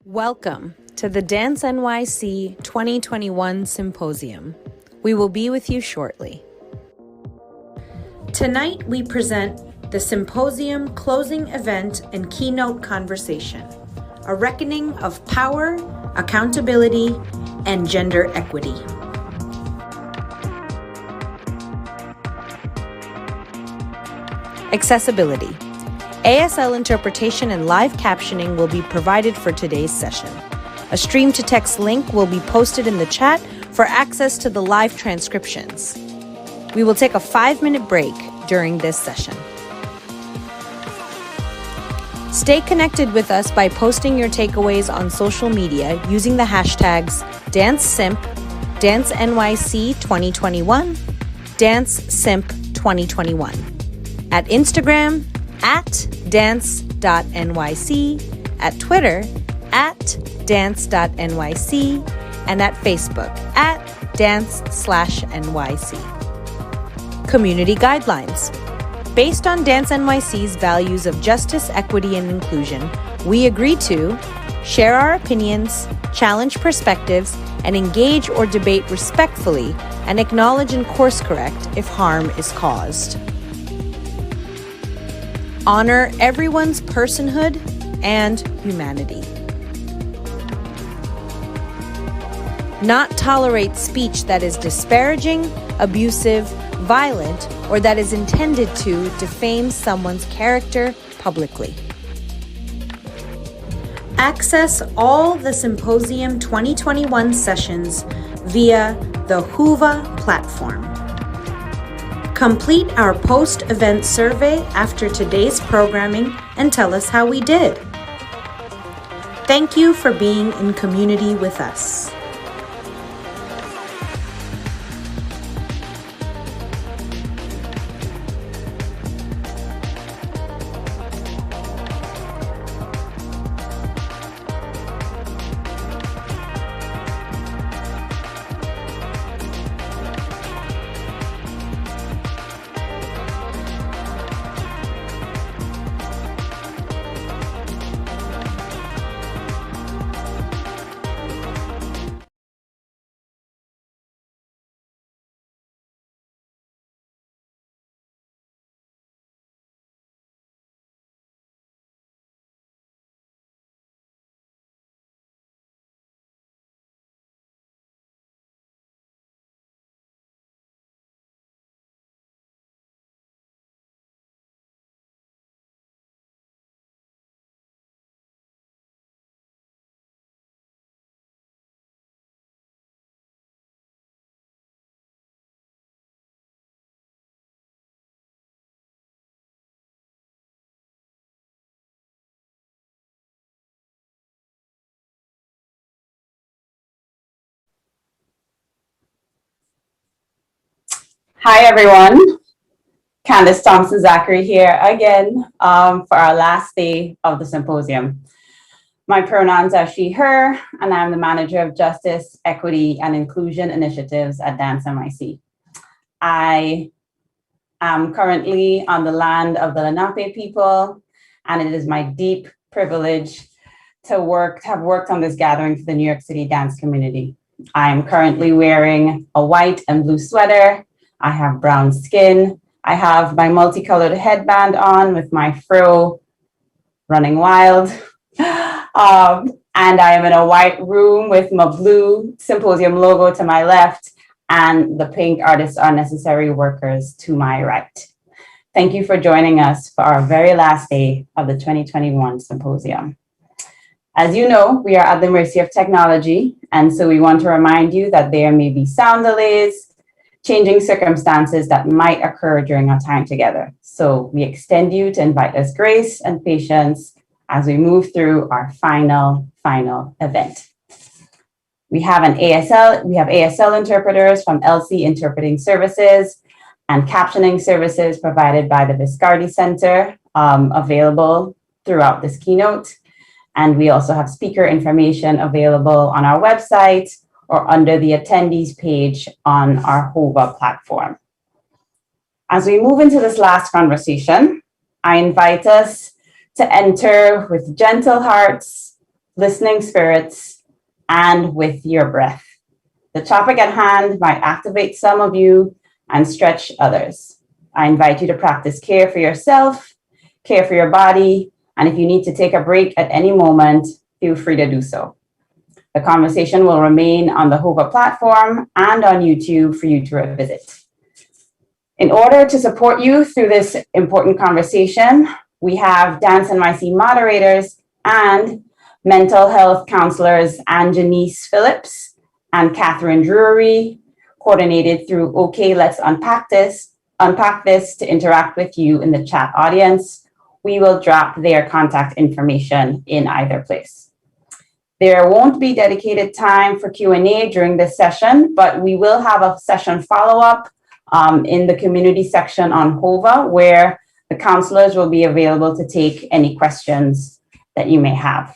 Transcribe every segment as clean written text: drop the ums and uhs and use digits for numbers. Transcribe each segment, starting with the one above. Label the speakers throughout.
Speaker 1: Welcome to the Dance NYC 2021 Symposium. We will be with you shortly. Tonight we present the Symposium closing event and keynote conversation, a reckoning of power, accountability, and gender equity. Accessibility. ASL interpretation and live captioning will be provided for today's session. A stream-to-text link will be posted in the chat for access to the live transcriptions. We will take a 5-minute break during this session. Stay connected with us by posting your takeaways on social media using the hashtags DanceSymp, DanceNYC2021, DanceSymp2021, at Instagram, at dance.nyc, at Twitter, at dance.nyc, and at Facebook, at dance/NYC. Community guidelines. Based on Dance NYC's values of justice, equity, and inclusion, we agree to share our opinions, challenge perspectives, and engage or debate respectfully, and acknowledge and course correct if harm is caused. Honor everyone's personhood and humanity. Not tolerate speech that is disparaging, abusive, violent, or that is intended to defame someone's character publicly. Access all the Symposium 2021 sessions via the Whova platform. Complete our post-event survey after today's programming and tell us how we did. Thank you for being in community with us.
Speaker 2: Hi, everyone. Candace Thompson-Zachary here again for our last day of the symposium. My pronouns are she, her, and I'm the manager of Justice, Equity, and Inclusion Initiatives at Dance NYC. I am currently on the land of the Lenape people, and it is my deep privilege to have worked on this gathering for the New York City dance community. I am currently wearing a white and blue sweater. I have brown skin. I have my multicolored headband on with my fro running wild. And I am in a white room with my blue Symposium logo to my left and the pink Artists Are Necessary Workers to my right. Thank you for joining us for our very last day of the 2021 Symposium. As you know, we are at the mercy of technology, and so we want to remind you that there may be sound delays, changing circumstances that might occur during our time together. So we extend you to invite us grace and patience as we move through our final event. We have ASL interpreters from LC Interpreting Services and captioning services provided by the Viscardi Center available throughout this keynote. And we also have speaker information available on our website or under the attendees page on our Whova platform. As we move into this last conversation, I invite us to enter with gentle hearts, listening spirits, and with your breath. The topic at hand might activate some of you and stretch others. I invite you to practice care for yourself, care for your body, and if you need to take a break at any moment, feel free to do so. The conversation will remain on the HOVA platform and on YouTube for you to revisit. In order to support you through this important conversation, we have Dance NYC moderators and mental health counselors Anjanice Phillips and Catherine Drury, coordinated through OK, Let's Unpack This to interact with you in the chat audience. We will drop their contact information in either place. There won't be dedicated time for Q&A during this session, but we will have a session follow-up in the community section on HOVA, where the counselors will be available to take any questions that you may have.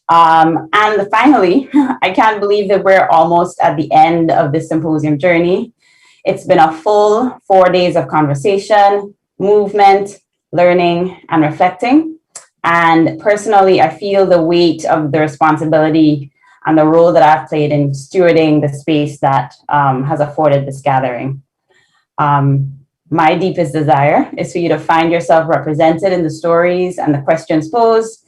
Speaker 2: And finally, I can't believe that we're almost at the end of this symposium journey. It's been a full 4 days of conversation, movement, learning, and reflecting. And personally, I feel the weight of the responsibility and the role that I've played in stewarding the space that has afforded this gathering. My deepest desire is for you to find yourself represented in the stories and the questions posed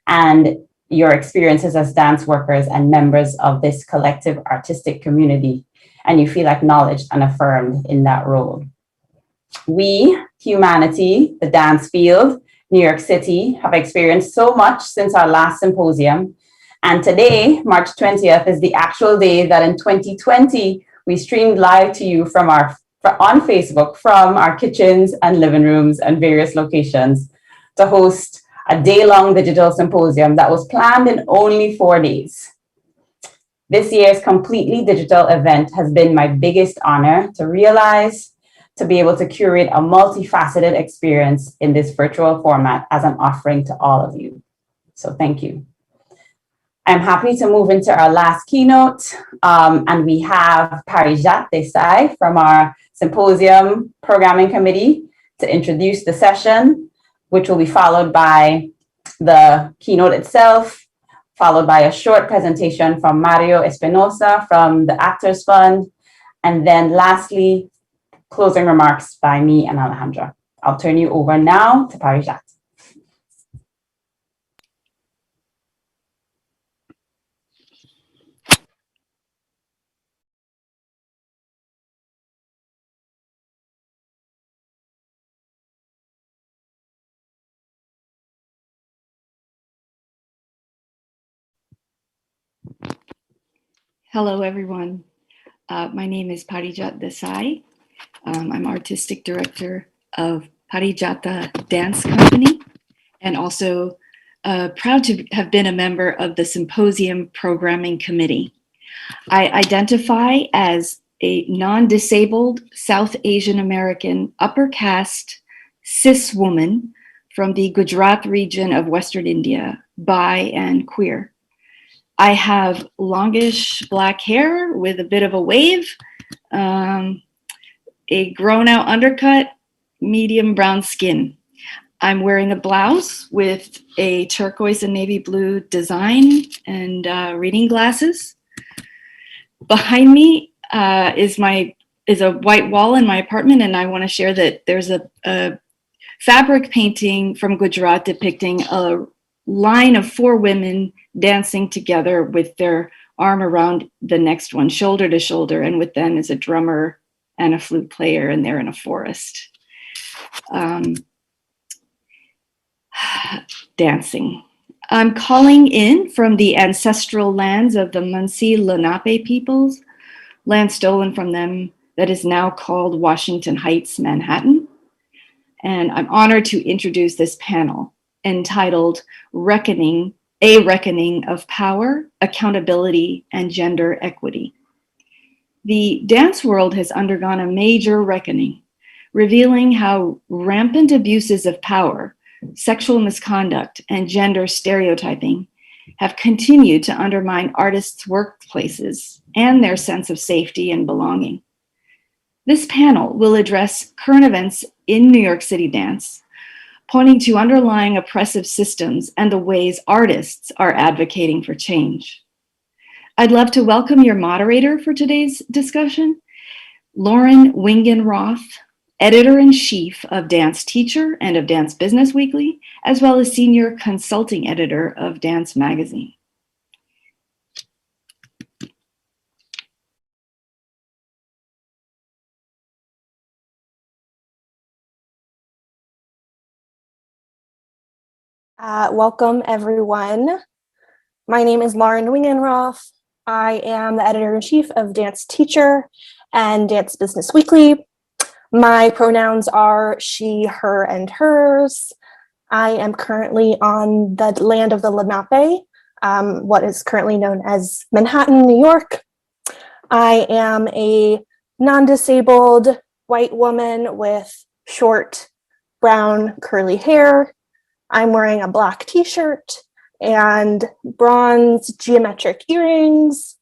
Speaker 2: and your experiences as dance workers and members of this collective artistic community, and you feel acknowledged and affirmed in that role. We, humanity, the dance field, New York City, have experienced so much since our last symposium. And today, March 20th, is the actual day that in 2020, we streamed live to you on Facebook from our kitchens and living rooms and various locations to host a day-long digital symposium that was planned in only 4 days. This year's completely digital event has been my biggest honor to realize, to be able to curate a multifaceted experience in this virtual format as an offering to all of you. So thank you. I'm happy to move into our last keynote, and we have Parijat Desai from our Symposium Programming Committee to introduce the session, which will be followed by the keynote itself, followed by a short presentation from Mario Espinosa from the Actors Fund, and then lastly, closing remarks by me and Alejandra. I'll turn you over now to Parijat.
Speaker 3: Hello, everyone. My name is Parijat Desai. I'm artistic director of Parijata Dance Company, and also proud to have been a member of the Symposium Programming Committee. I identify as a non-disabled South Asian American upper caste cis woman from the Gujarat region of Western India, bi and queer. I have longish black hair with a bit of a wave, a grown out undercut, medium brown skin. I'm wearing a blouse with a turquoise and navy blue design and reading glasses. Behind me is a white wall in my apartment, and I want to share that there's a fabric painting from Gujarat depicting a line of 4 women dancing together with their arm around the next one, shoulder to shoulder, and with them is a drummer and a flute player, and they're in a forest. Dancing. I'm calling in from the ancestral lands of the Munsee Lenape peoples, land stolen from them that is now called Washington Heights, Manhattan. And I'm honored to introduce this panel entitled Reckoning, A Reckoning of Power, Accountability, and Gender Equity. The dance world has undergone a major reckoning, revealing how rampant abuses of power, sexual misconduct, and gender stereotyping have continued to undermine artists' workplaces and their sense of safety and belonging. This panel will address current events in New York City dance, pointing to underlying oppressive systems and the ways artists are advocating for change. I'd love to welcome your moderator for today's discussion, Lauren Wingenroth, Editor-in-Chief of Dance Teacher and of Dance Business Weekly, as well as Senior Consulting Editor of Dance Magazine.
Speaker 4: Welcome, everyone. My name is Lauren Wingenroth. I am the Editor-in-Chief of Dance Teacher and Dance Business Weekly. My pronouns are she, her, and hers. I am currently on the land of the Lenape, what is currently known as Manhattan, New York. I am a non-disabled white woman with short, brown, curly hair. I'm wearing a black t-shirt and bronze geometric earrings.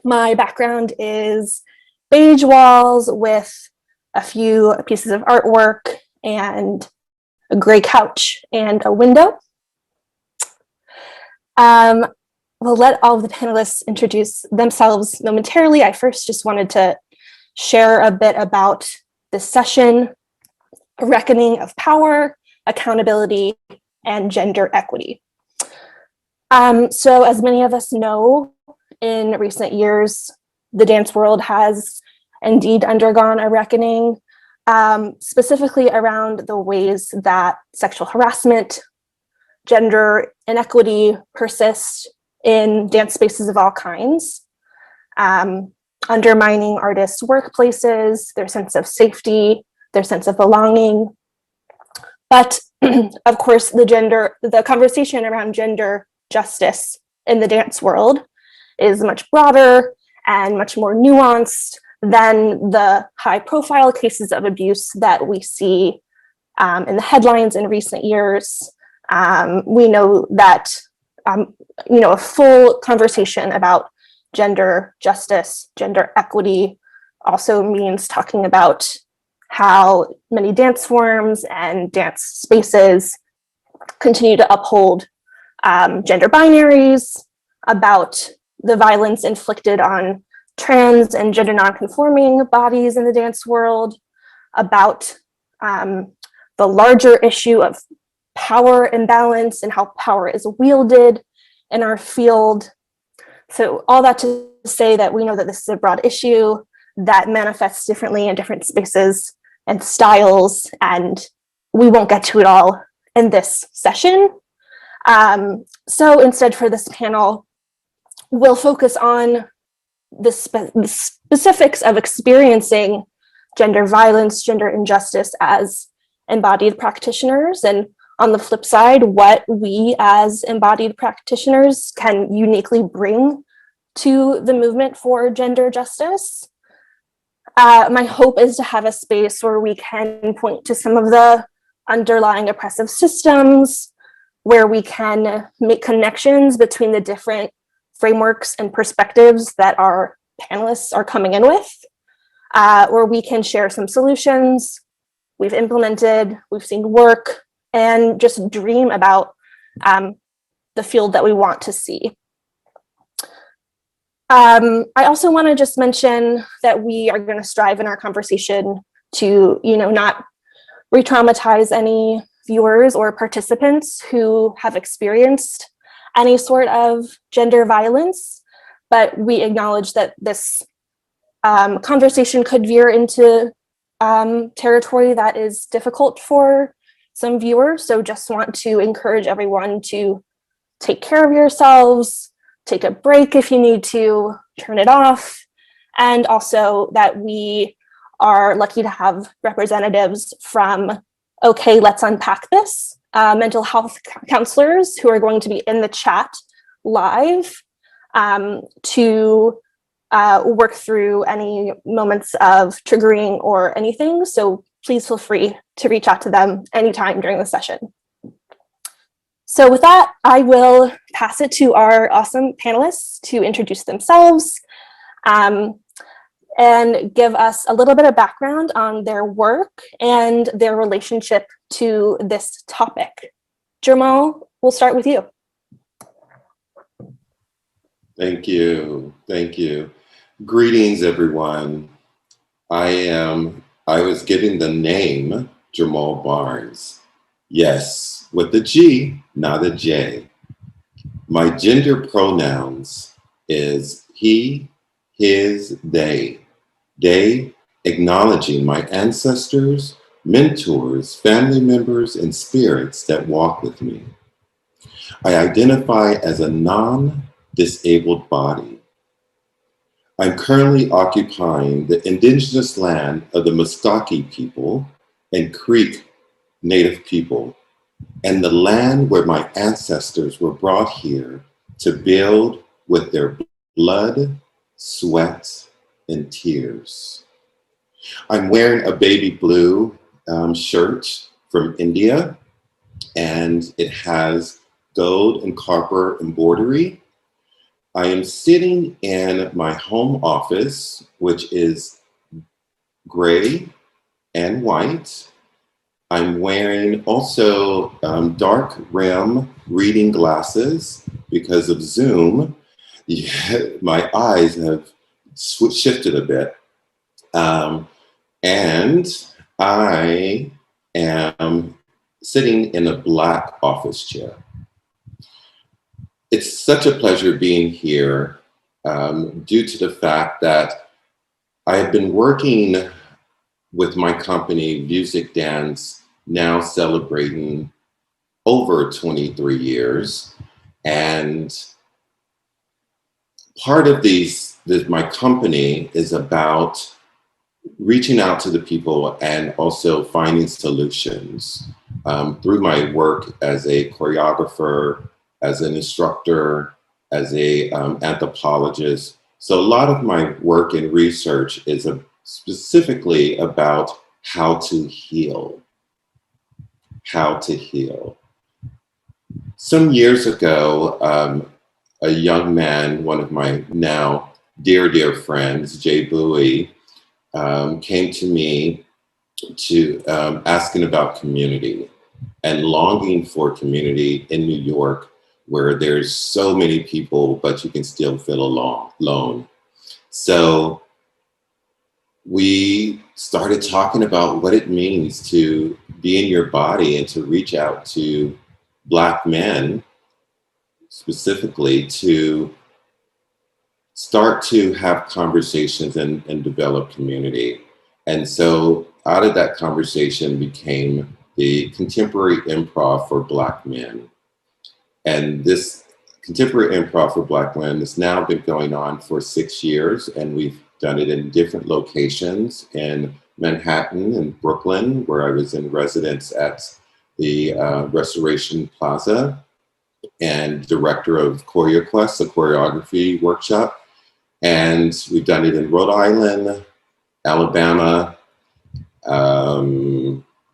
Speaker 4: My background is beige walls with a few pieces of artwork and a gray couch and a window. We'll let all of the panelists introduce themselves momentarily. I first just wanted to share a bit about this session, a reckoning of power, accountability, and gender equity. So as many of us know, in recent years, the dance world has indeed undergone a reckoning, specifically around the ways that sexual harassment, gender inequity persist in dance spaces of all kinds, undermining artists' workplaces, their sense of safety, their sense of belonging. But of course, the conversation around gender justice in the dance world is much broader and much more nuanced than the high-profile cases of abuse that we see in the headlines in recent years. We know that a full conversation about gender justice, gender equity also means talking about how many dance forms and dance spaces continue to uphold gender binaries, about the violence inflicted on trans and gender nonconforming bodies in the dance world, about the larger issue of power imbalance and how power is wielded in our field. So all that to say that we know that this is a broad issue that manifests differently in different spaces and styles, and we won't get to it all in this session. So instead for this panel, we'll focus on the specifics of experiencing gender violence, gender injustice as embodied practitioners, and on the flip side, what we as embodied practitioners can uniquely bring to the movement for gender justice. My hope is to have a space where we can point to some of the underlying oppressive systems, where we can make connections between the different frameworks and perspectives that our panelists are coming in with, where we can share some solutions we've implemented, we've seen work, and just dream about the field that we want to see. I also want to just mention that we are going to strive in our conversation to, not re-traumatize any viewers or participants who have experienced any sort of gender violence, but we acknowledge that this conversation could veer into territory that is difficult for some viewers. So just want to encourage everyone to take care of yourselves, take a break if you need to, turn it off, and also that we are lucky to have representatives from Okay, Let's Unpack This, mental health counselors who are going to be in the chat live to work through any moments of triggering or anything. So please feel free to reach out to them anytime during the session. So with that, I will pass it to our awesome panelists to introduce themselves. and give us a little bit of background on their work and their relationship to this topic. Germaul, we'll start with you.
Speaker 5: Thank you. Thank you. Greetings, everyone. I was given the name Germaul Barnes. Yes, with a G, not a J. My gender pronouns is he, his, they. They acknowledging my ancestors, mentors, family members, and spirits that walk with me. I identify as a non-disabled body. I'm currently occupying the indigenous land of the Muskogee people and Creek Native people, and the land where my ancestors were brought here to build with their blood, sweat, and tears. I'm wearing a baby blue shirt from India, and it has gold and copper embroidery. I am sitting in my home office, which is gray and white. I'm wearing also dark rim reading glasses because of Zoom. My eyes have shifted a bit. And I am sitting in a black office chair. It's such a pleasure being here due to the fact that I have been working with my company, Viewsic Dance, now celebrating over 23 years. And part of my company is about reaching out to the people and also finding solutions through my work as a choreographer, as an instructor, as a anthropologist. So a lot of my work and research is specifically about how to heal. How to heal. Some years ago, a young man, one of my now dear friends, Jay Bowie, came to me to asking about community and longing for community in New York, where there's so many people, but you can still feel alone. So we started talking about what it means to be in your body and to reach out to Black men, specifically, to start to have conversations and develop community. And so out of that conversation became the contemporary improv for Black men. And this contemporary improv for Black men has now been going on for 6 years, and we've done it in different locations in Manhattan and Brooklyn, where I was in residence at the Restoration Plaza and director of Choreographer, a choreography workshop. And we've done it in Rhode Island, Alabama,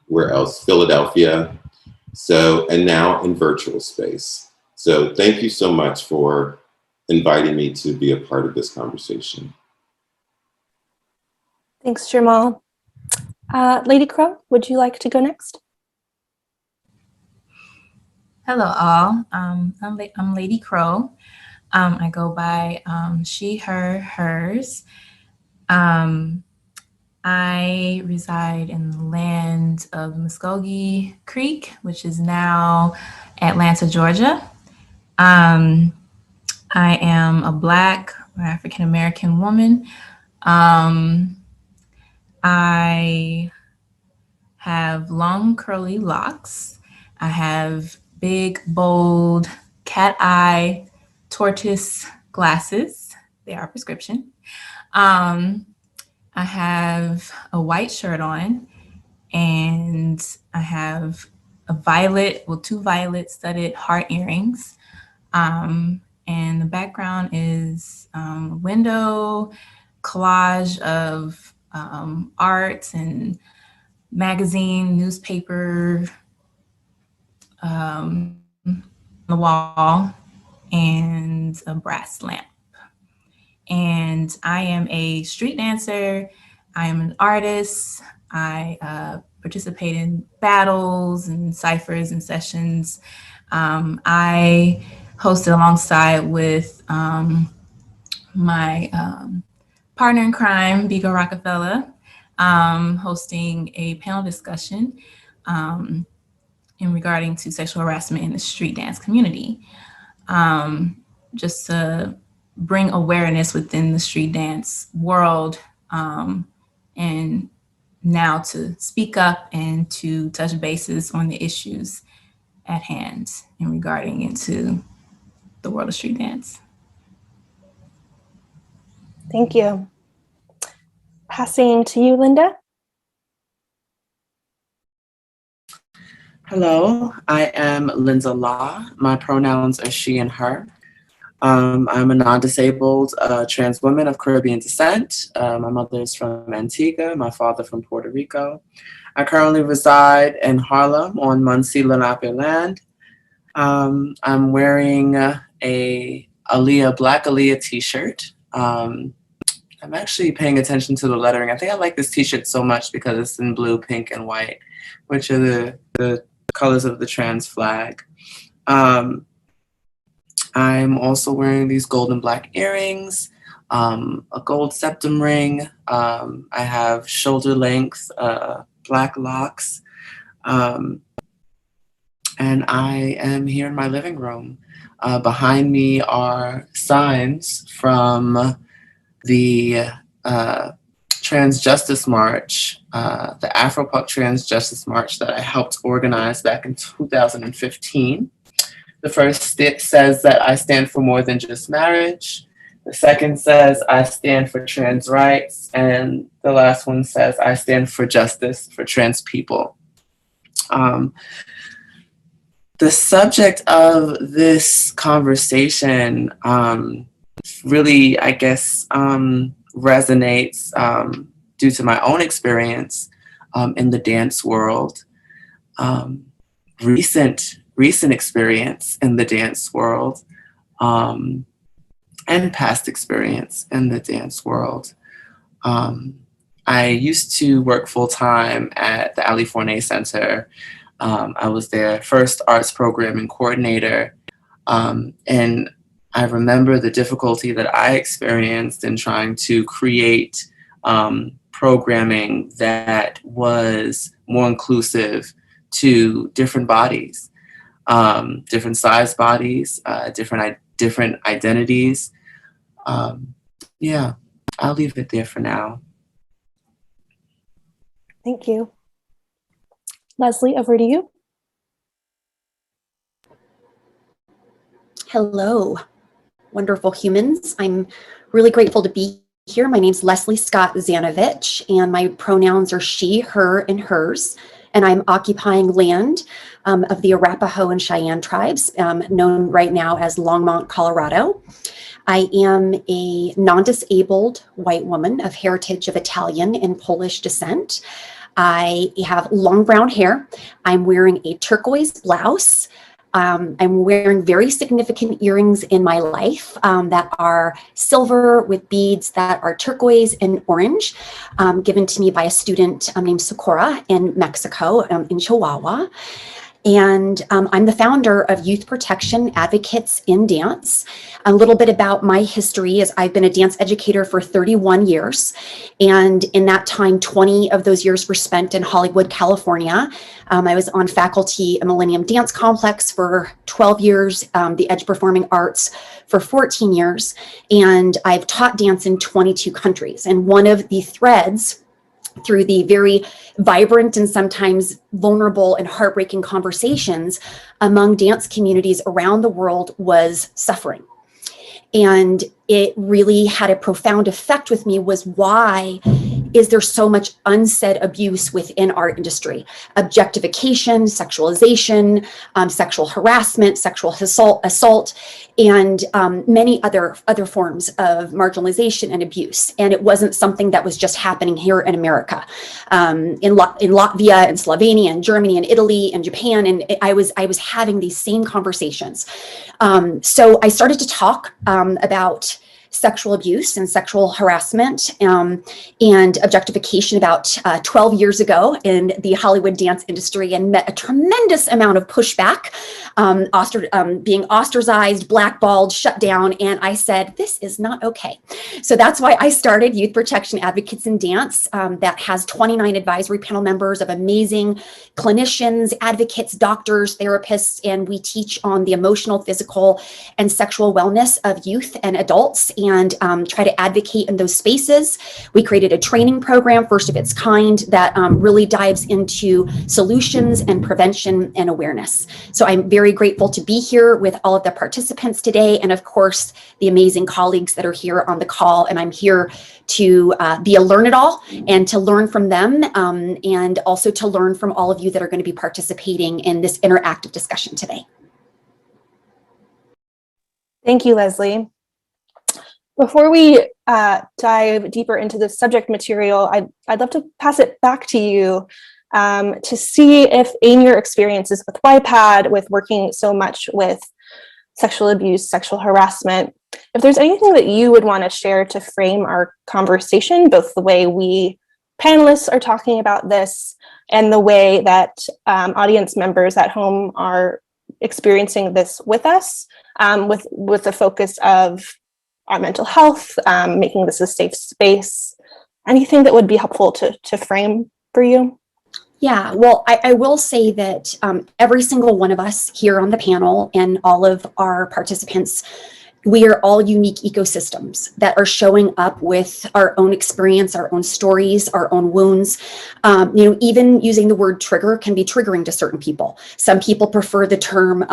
Speaker 5: where else? Philadelphia. So, and now in virtual space. So thank you so much for inviting me to be a part of this conversation.
Speaker 4: Thanks, Germaul. Lady Crow, would you like to go next?
Speaker 6: Hello, all. I'm Lady Crow. I go by she, her, hers. I reside in the land of Muskogee Creek, which is now Atlanta, Georgia. I am a Black or African-American woman. I have long curly locks. I have big, bold, cat eye, tortoise glasses. They are prescription. I have a white shirt on, and I have two violet studded heart earrings. And the background is a window collage of art and magazine, newspaper on the wall, and a brass lamp. and I am a street dancer. I am an artist. I participate in battles and ciphers and sessions. I hosted alongside with my partner in crime, Biko Rockefeller, hosting a panel discussion in regarding to sexual harassment in the street dance community, just to bring awareness within the street dance world, and now to speak up and to touch bases on the issues at hand in regarding into the world of street dance.
Speaker 4: Thank you. Passing to you, Linda.
Speaker 7: Hello, I am Linda Law. My pronouns are she and her. I'm a non-disabled trans woman of Caribbean descent. My mother is from Antigua, my father from Puerto Rico. I currently reside in Harlem on Muncie Lenape land. I'm wearing a Black Aaliyah t-shirt. I'm actually paying attention to the lettering. I think I like this t-shirt so much because it's in blue, pink, and white, which are the colors of the trans flag. I'm also wearing these gold and black earrings, a gold septum ring. I have shoulder length black locks. And I am here in my living room. Behind me are signs from the Trans Justice March, the Afro-Puck Trans Justice March that I helped organize back in 2015. The first says that I stand for more than just marriage. The second says I stand for trans rights. And the last one says I stand for justice for trans people. The subject of this conversation really, I guess, resonates due to my own experience in the dance world, recent experience in the dance world, and past experience in the dance world. I used to work full-time at the Ali Fournet Center. I was their first arts programming coordinator, and I remember the difficulty that I experienced in trying to create programming that was more inclusive to different bodies, different size bodies, different identities. Yeah, I'll leave it there for now.
Speaker 4: Thank you. Leslie, over to you.
Speaker 8: Hello, wonderful humans. I'm really grateful to be here. My name's Leslie Scott Zanovich, and my pronouns are she, her, and hers. And I'm occupying land of the Arapaho and Cheyenne tribes, known right now as Longmont, Colorado. I am a non-disabled white woman of heritage of Italian and Polish descent. I have long brown hair. I'm wearing a turquoise blouse. I'm wearing very significant earrings in my life that are silver with beads that are turquoise and orange, given to me by a student named Socorro in Mexico, in Chihuahua. And I'm the founder of Youth Protection Advocates in Dance. A little bit about my history is I've been a dance educator for 31 years. And in that time, 20 of those years were spent in Hollywood, California. I was on faculty at Millennium Dance Complex for 12 years, the Edge Performing Arts for 14 years. And I've taught dance in 22 countries. And one of the threads through the very vibrant and sometimes vulnerable and heartbreaking conversations among dance communities around the world was suffering. And it really had a profound effect with me was why is there so much unsaid abuse within our industry? Objectification, sexualization, sexual harassment, sexual assault, and many other forms of marginalization and abuse. And it wasn't something that was just happening here in America. In Latvia and Slovenia and Germany and Italy and Japan, and I was having these same conversations. So I started to talk about sexual abuse and sexual harassment and objectification about 12 years ago in the Hollywood dance industry, and met a tremendous amount of pushback, being ostracized, blackballed, shut down. And I said, this is not okay. So that's why I started Youth Protection Advocates in Dance, that has 29 advisory panel members of amazing clinicians, advocates, doctors, therapists, and we teach on the emotional, physical, and sexual wellness of youth and adults, and try to advocate in those spaces. We created a training program, first of its kind, that really dives into solutions and prevention and awareness. So I'm very grateful to be here with all of the participants today, and of course, the amazing colleagues that are here on the call. And I'm here to be a learn-it-all and to learn from them, and also to learn from all of you that are going to be participating in this interactive discussion today.
Speaker 4: Thank you, Leslie. Before we dive deeper into the subject material, I'd love to pass it back to you to see if in your experiences with YPAD, with working so much with sexual abuse, sexual harassment, if there's anything that you would want to share to frame our conversation, both the way we panelists are talking about this and the way that audience members at home are experiencing this with us, with the focus of our mental health, making this a safe space. Anything that would be helpful to frame for you?
Speaker 8: Yeah, well, I will say that every single one of us here on the panel and all of our participants, we are all unique ecosystems that are showing up with our own experience, our own stories, our own wounds. Even using the word trigger can be triggering to certain people. Some people prefer the term,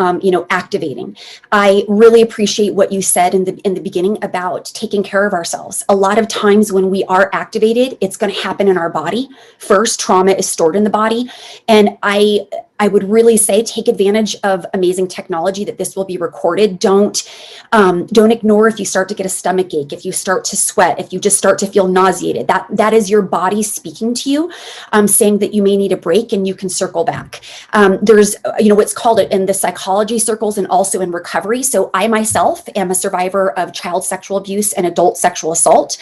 Speaker 8: activating. I really appreciate what you said in the beginning about taking care of ourselves. A lot of times when we are activated, it's going to happen in our body. First, trauma is stored in the body. And I would really say take advantage of amazing technology that this will be recorded. Don't ignore if you start to get a stomach ache, if you start to sweat, if you just start to feel nauseated. That is your body speaking to you, saying that you may need a break and you can circle back. There's, what's called it in the psychology circles and also in recovery. So I myself am a survivor of child sexual abuse and adult sexual assault.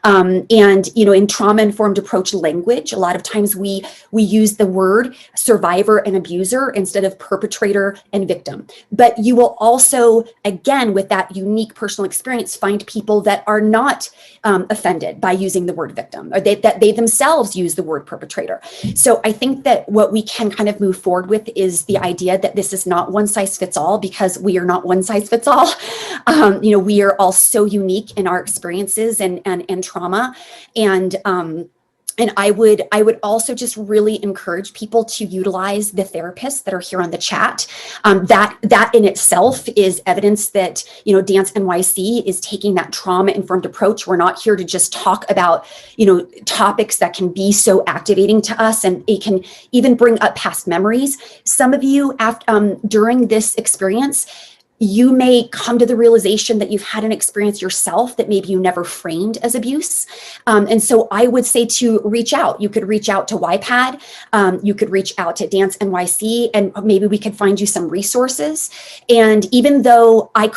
Speaker 8: In trauma-informed approach language, a lot of times we use the word survivor and abuser instead of perpetrator and victim. But you will also, again, with that unique personal experience, find people that are not offended by using the word victim, or that they themselves use the word perpetrator. So I think that what we can kind of move forward with is the idea that this is not one size fits all, because we are not one size fits all. We are all so unique in our experiences and trauma. And I would also just really encourage people to utilize the therapists that are here on the chat. That in itself is evidence that, Dance NYC is taking that trauma-informed approach. We're not here to just talk about, topics that can be so activating to us, and it can even bring up past memories. Some of you, during this experience, you may come to the realization that you've had an experience yourself that maybe you never framed as abuse. And so I would say to reach out. You could reach out to YPAD. You could reach out to Dance NYC, and maybe we could find you some resources. And even though I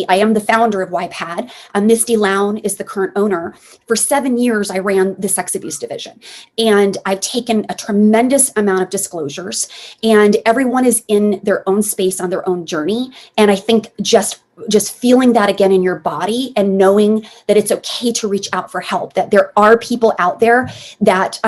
Speaker 8: am the founder of YPAD, Misty Lown is the current owner. For 7 years, I ran the sex abuse division. And I've taken a tremendous amount of disclosures, and everyone is in their own space on their own journey. And I think just feeling that again in your body and knowing that it's okay to reach out for help, that there are people out there that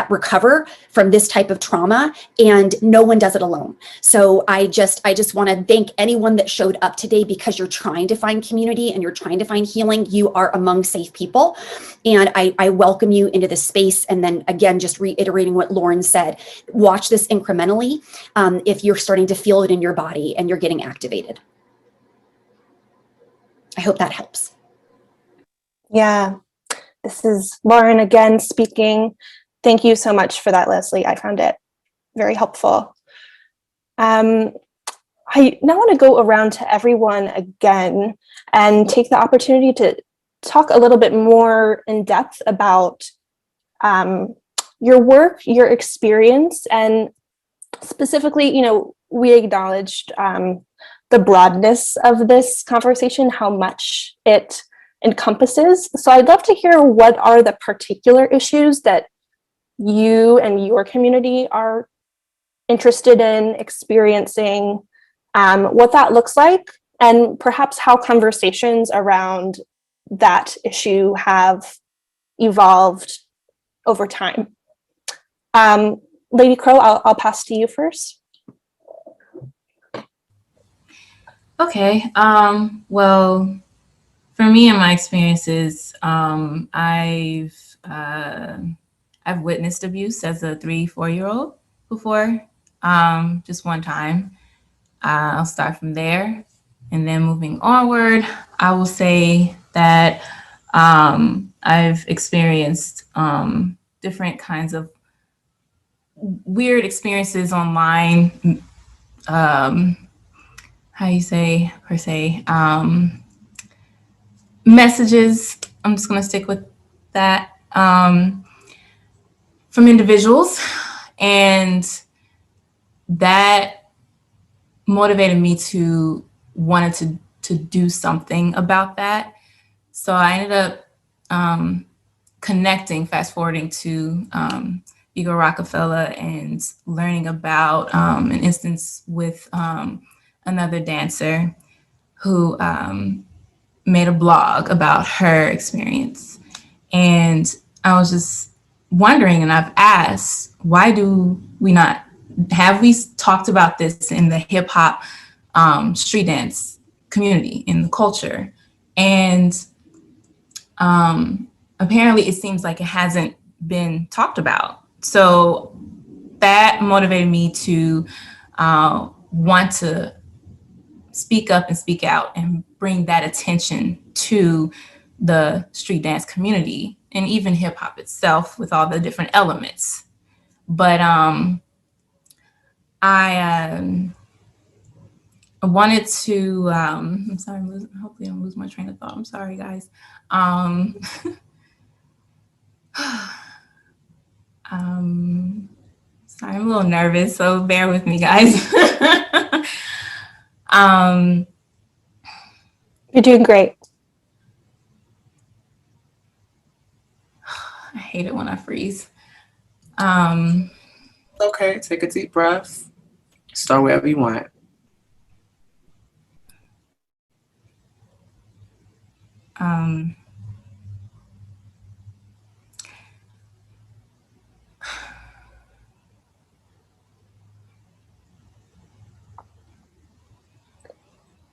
Speaker 8: recover from this type of trauma, and no one does it alone. So I just want to thank anyone that showed up today, because you're trying to find community and you're trying to find healing. You are among safe people, and I welcome you into this space. And then again, just reiterating what Lauren said, watch this incrementally if you're starting to feel it in your body and you're getting activated. I hope that helps.
Speaker 4: Yeah, this is Lauren again speaking. Thank you so much for that, Leslie. I found it very helpful. I now want to go around to everyone again and take the opportunity to talk a little bit more in depth about your work, your experience, and specifically, we acknowledged the broadness of this conversation, how much it encompasses. So I'd love to hear what are the particular issues that you and your community are interested in experiencing, what that looks like, and perhaps how conversations around that issue have evolved over time. Lady Crow, I'll pass to you first.
Speaker 6: Okay. Well, for me and my experiences, I've witnessed abuse as a 3-4-year-old before, just one time. I'll start from there, and then moving onward, I will say that I've experienced different kinds of weird experiences online. How you say, per se, messages, I'm just gonna stick with that, from individuals, and that motivated me to wanted to do something about that. So I ended up connecting, fast forwarding to Rockefeller and learning about an instance with another dancer who made a blog about her experience. And I was just wondering, and I've asked, why do we not, have we talked about this in the hip hop street dance community, in the culture? And apparently it seems like it hasn't been talked about. So that motivated me to want to speak up and speak out and bring that attention to the street dance community and even hip hop itself with all the different elements. But I wanted to, I'm sorry, hopefully I don't lose my train of thought. I'm sorry, guys. Sorry, I'm a little nervous, so bear with me, guys.
Speaker 4: You're doing great.
Speaker 6: I hate it when I freeze.
Speaker 7: Okay, take a deep breath. Start wherever you want.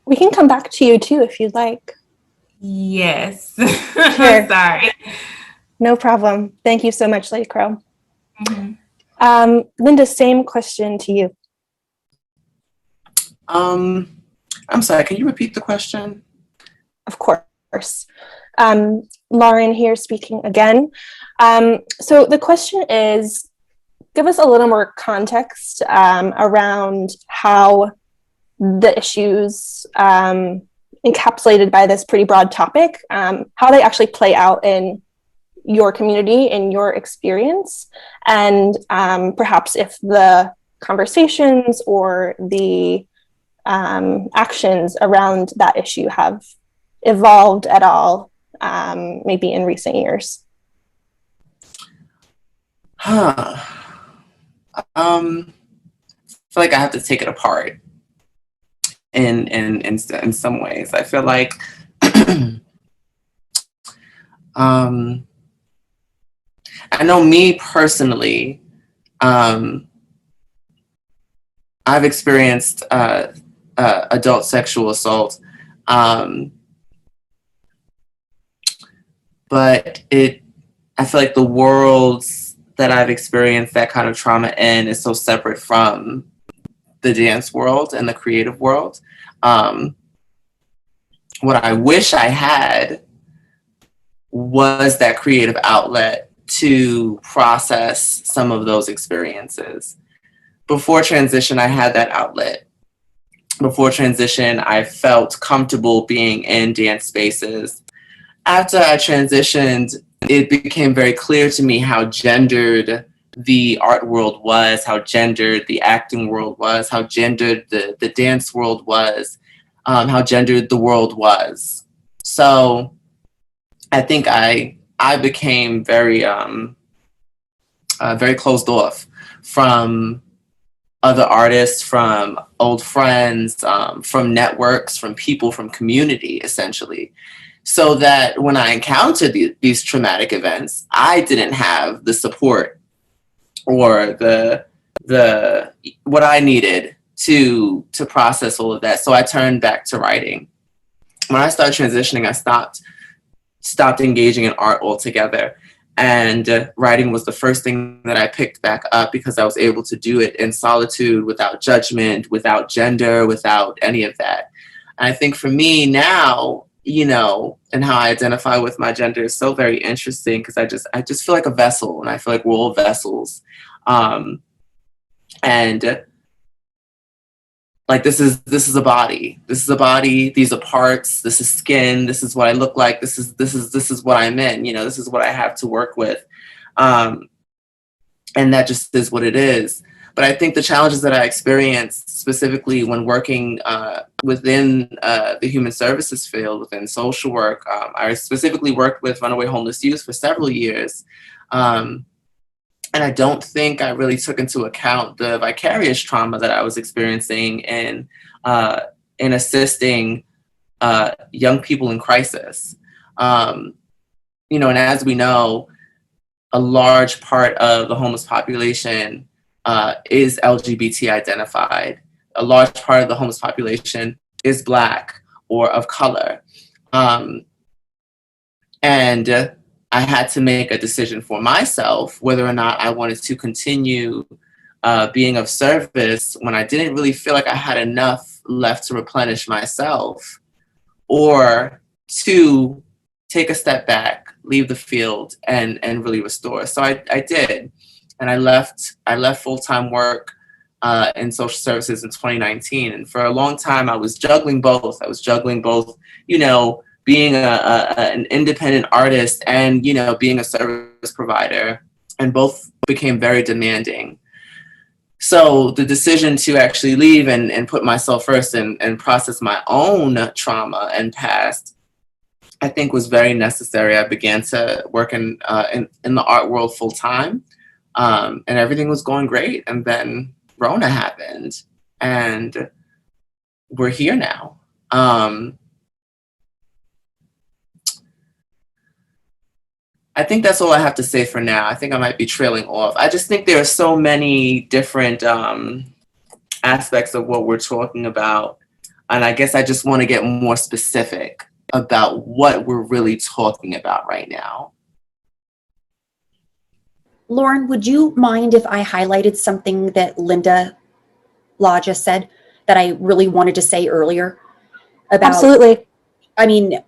Speaker 4: We can come back to you too if you'd like.
Speaker 6: Yes.
Speaker 4: Sure.
Speaker 6: Sorry.
Speaker 4: No problem. Thank you so much, Lady Crow.
Speaker 6: Mm-hmm.
Speaker 4: Linda, same question to you.
Speaker 7: I'm sorry, can you repeat the question?
Speaker 4: Of course. Lauren here speaking again. So the question is, give us a little more context around how the issues encapsulated by this pretty broad topic, how they actually play out in your community, in your experience, and perhaps if the conversations or the actions around that issue have evolved at all, maybe in recent years.
Speaker 7: I feel like I have to take it apart in some ways. I feel like I know me personally, I've experienced adult sexual assault, but I feel like the worlds that I've experienced that kind of trauma in is so separate from the dance world and the creative world. What I wish I had was that creative outlet to process some of those experiences. Before transition, I had that outlet. Before transition, I felt comfortable being in dance spaces. After I transitioned, it became very clear to me how gendered the art world was, how gendered the acting world was, how gendered the dance world was, how gendered the world was. So I think I became very very closed off from other artists, from old friends, from networks, from people, from community, essentially. So that when I encountered these traumatic events, I didn't have the support or the what I needed to process all of that. So I turned back to writing. When I started transitioning, I stopped engaging in art altogether. And writing was the first thing that I picked back up because I was able to do it in solitude, without judgment, without gender, without any of that. And I think for me now, you know, and how I identify with my gender is so very interesting because I just feel like a vessel, and I feel like we're all vessels. And like this is a body. This is a body. These are parts. This is skin. This is what I look like. This is what I'm in. You know, this is what I have to work with, and that just is what it is. But I think the challenges that I experienced specifically when working within the human services field, within social work, I specifically worked with runaway homeless youth for several years. And I don't think I really took into account the vicarious trauma that I was experiencing in assisting young people in crisis. You know, and as we know, a large part of the homeless population is LGBT identified. A large part of the homeless population is Black or of color. And I had to make a decision for myself whether or not I wanted to continue being of service when I didn't really feel like I had enough left to replenish myself, or to take a step back, leave the field, and really restore. So I did, and I left full-time work in social services in 2019, and for a long time I was juggling both. You know, being an independent artist and, you know, being a service provider, and both became very demanding. So the decision to actually leave and put myself first and process my own trauma and past, I think was very necessary. I began to work in the art world full time, and everything was going great. And then Rona happened, and we're here now. I think that's all I have to say for now. I think I might be trailing off. I just think there are so many different aspects of what we're talking about. And I guess I just want to get more specific about what we're really talking about right now.
Speaker 8: Lauren, would you mind if I highlighted something that Linda Law just said that I really wanted to say earlier? About,
Speaker 4: Absolutely.
Speaker 8: I mean,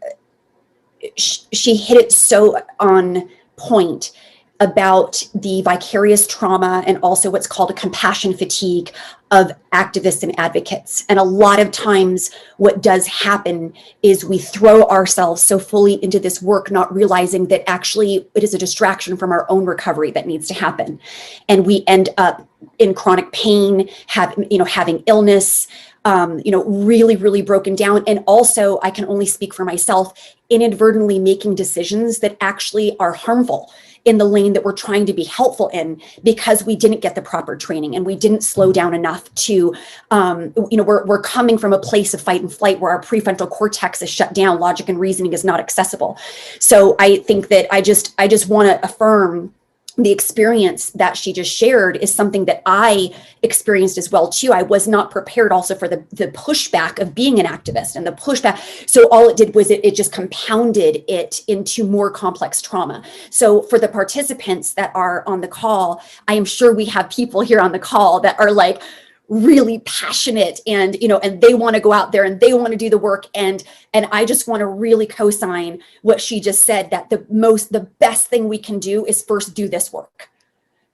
Speaker 8: she hit it so on point about the vicarious trauma and also what's called a compassion fatigue of activists and advocates. And a lot of times what does happen is we throw ourselves so fully into this work, not realizing that actually it is a distraction from our own recovery that needs to happen. And we end up in chronic pain, having illness, really, really broken down. And also, I can only speak for myself, inadvertently making decisions that actually are harmful in the lane that we're trying to be helpful in, because we didn't get the proper training and we didn't slow down enough to, we're coming from a place of fight and flight where our prefrontal cortex is shut down. Logic and reasoning is not accessible. So I think that I just want to affirm the experience that she just shared is something that I experienced as well too. I was not prepared also for the pushback of being an activist and the pushback. So all it did was it just compounded it into more complex trauma. So for the participants that are on the call, I am sure we have people here on the call that are like really passionate and, and they want to go out there and they want to do the work. And I just want to really co-sign what she just said, that the best thing we can do is first do this work.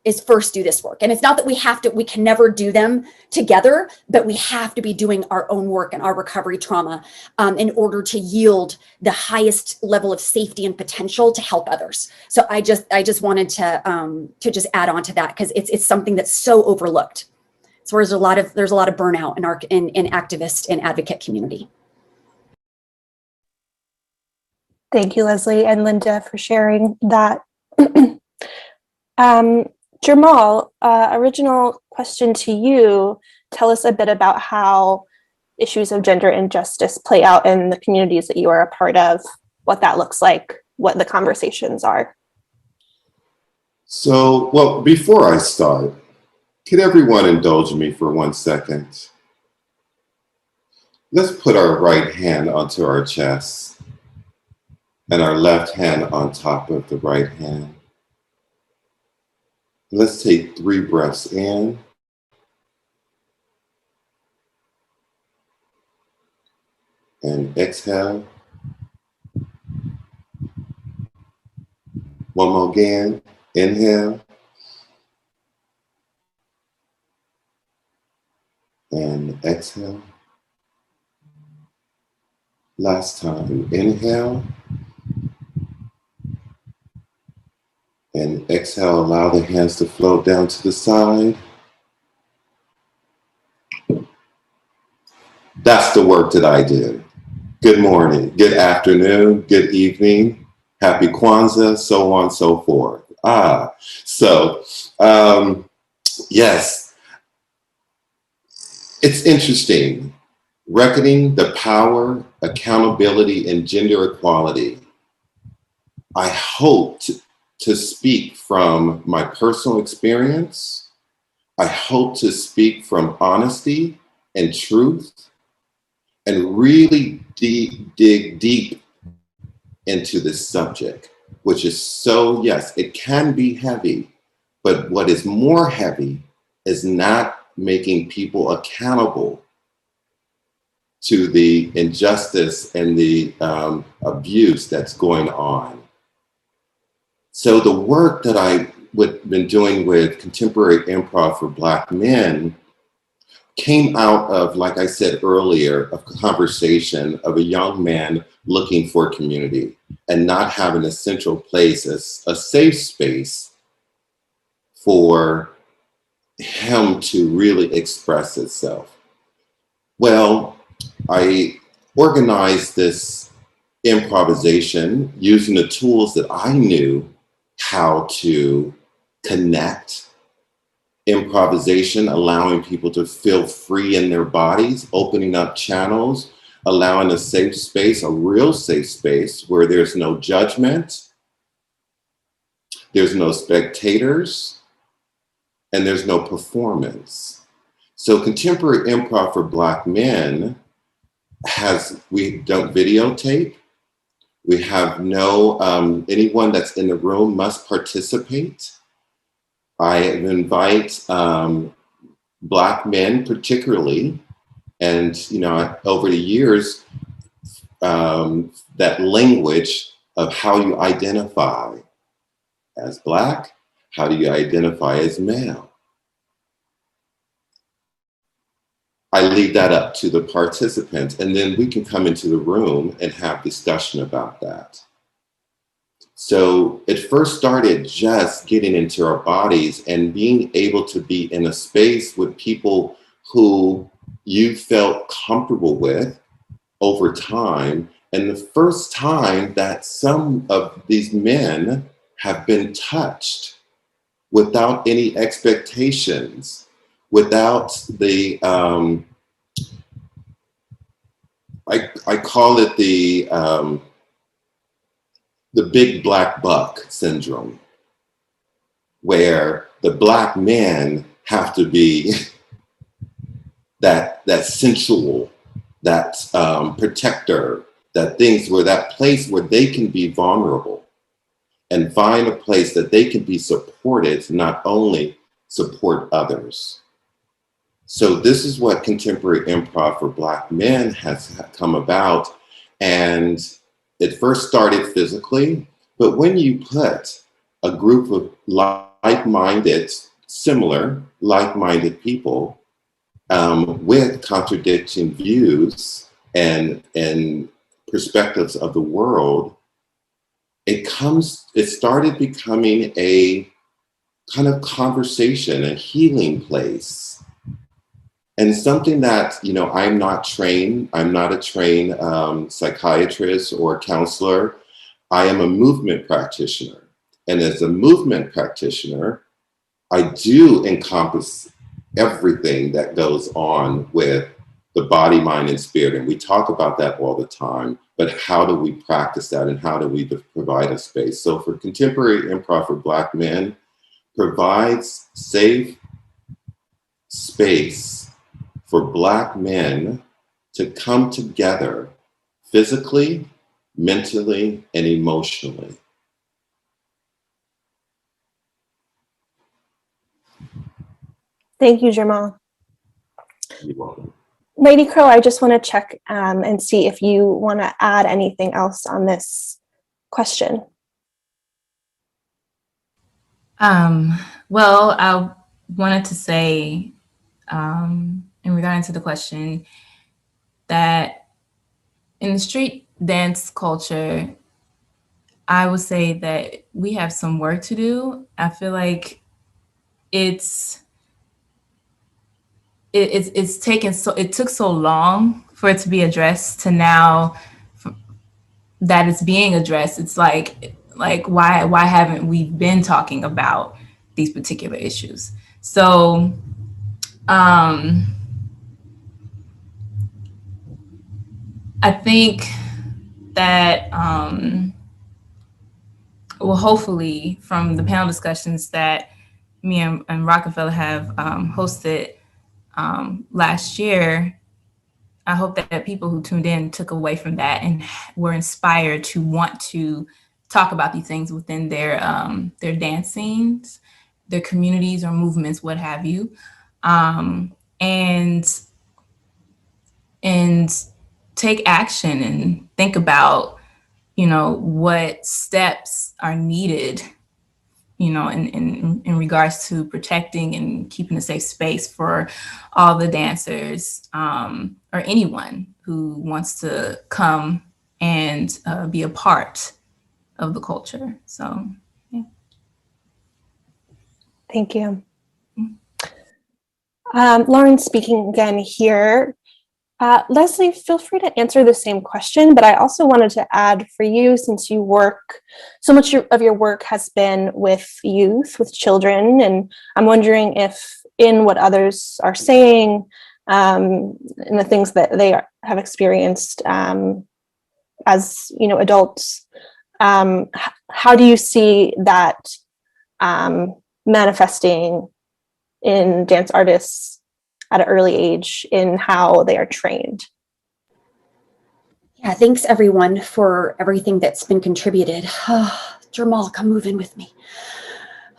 Speaker 8: And it's not that we can never do them together, but we have to be doing our own work and our recovery trauma in order to yield the highest level of safety and potential to help others. So I just wanted to just add on to that, because it's something that's so overlooked. So there's a lot of burnout in activist and advocate community.
Speaker 4: Thank you, Leslie and Linda, for sharing that. Germaul, original question to you. Tell us a bit about how issues of gender injustice play out in the communities that you are a part of, what that looks like, what the conversations are.
Speaker 5: So, well, before I start, could everyone indulge me for 1 second? Let's put our right hand onto our chest and our left hand on top of the right hand. Let's take 3 breaths in. And exhale. One more again. Inhale. And exhale. Last time. Inhale. And exhale. Allow the hands to float down to the side. That's the work that I did. Good morning, good afternoon, good evening, happy Kwanzaa, so on and so forth. Yes, it's interesting. Reckoning the power, accountability, and gender equality. I hope to speak from my personal experience. I hope to speak from honesty and truth, and really dig deep into this subject, which is so, yes, it can be heavy, but what is more heavy is not making people accountable to the injustice and the abuse that's going on. So the work that I've been doing with contemporary improv for Black men came out of, like I said earlier, a conversation of a young man looking for community and not having a central place as a safe space for him to really express itself. Well, I organized this improvisation using the tools that I knew how to connect. Improvisation, allowing people to feel free in their bodies, opening up channels, allowing a safe space, a real safe space where there's no judgment, there's no spectators, and there's no performance. So contemporary improv for Black men we don't videotape. We have no, anyone that's in the room must participate. I invite Black men particularly, and over the years, that language of how you identify as Black, how do you identify as male? I leave that up to the participants, and then we can come into the room and have discussion about that. So it first started just getting into our bodies and being able to be in a space with people who you felt comfortable with over time. And the first time that some of these men have been touched without any expectations, without the, I call it the big black buck syndrome, where the Black men have to be that sensual, that protector, that place where they can be vulnerable and find a place that they can be supported to not only support others. So this is what contemporary improv for Black men has come about. And it first started physically, but when you put a group of like-minded people with contradicting views and perspectives of the world, it started becoming a kind of conversation, a healing place. And something that, I'm not a trained psychiatrist or counselor. I am a movement practitioner. And as a movement practitioner, I do encompass everything that goes on with the body, mind, and spirit. And we talk about that all the time, but how do we practice that and how do we provide a space? So for contemporary improv for Black men, provides safe space for Black men to come together physically, mentally, and emotionally.
Speaker 4: Thank you, Germaul.
Speaker 5: You're welcome.
Speaker 4: Lady Crow, I just want to check and see if you want to add anything else on this question.
Speaker 6: Well, I wanted to say, in regarding to the question, that in the street dance culture, I would say that we have some work to do. I feel like it took so long for it to be addressed to now that it's being addressed. It's like why haven't we been talking about these particular issues? So I think that well, hopefully from the panel discussions that me and Rockefeller have hosted last year, I hope that people who tuned in took away from that and were inspired to want to talk about these things within their dance scenes, their communities or movements, what have you, and take action and think about, what steps are needed, in regards to protecting and keeping a safe space for all the dancers, or anyone who wants to come and be a part of the culture. So, yeah.
Speaker 4: Thank you. Lauren speaking again here. Leslie, feel free to answer the same question, but I also wanted to add for you, since you work, so much of your work has been with youth, with children, and I'm wondering if in what others are saying, and the things that they have experienced as adults, how do you see that manifesting in dance artists at an early age in how they are trained?
Speaker 8: Yeah, thanks everyone for everything that's been contributed. Germaul, come move in with me.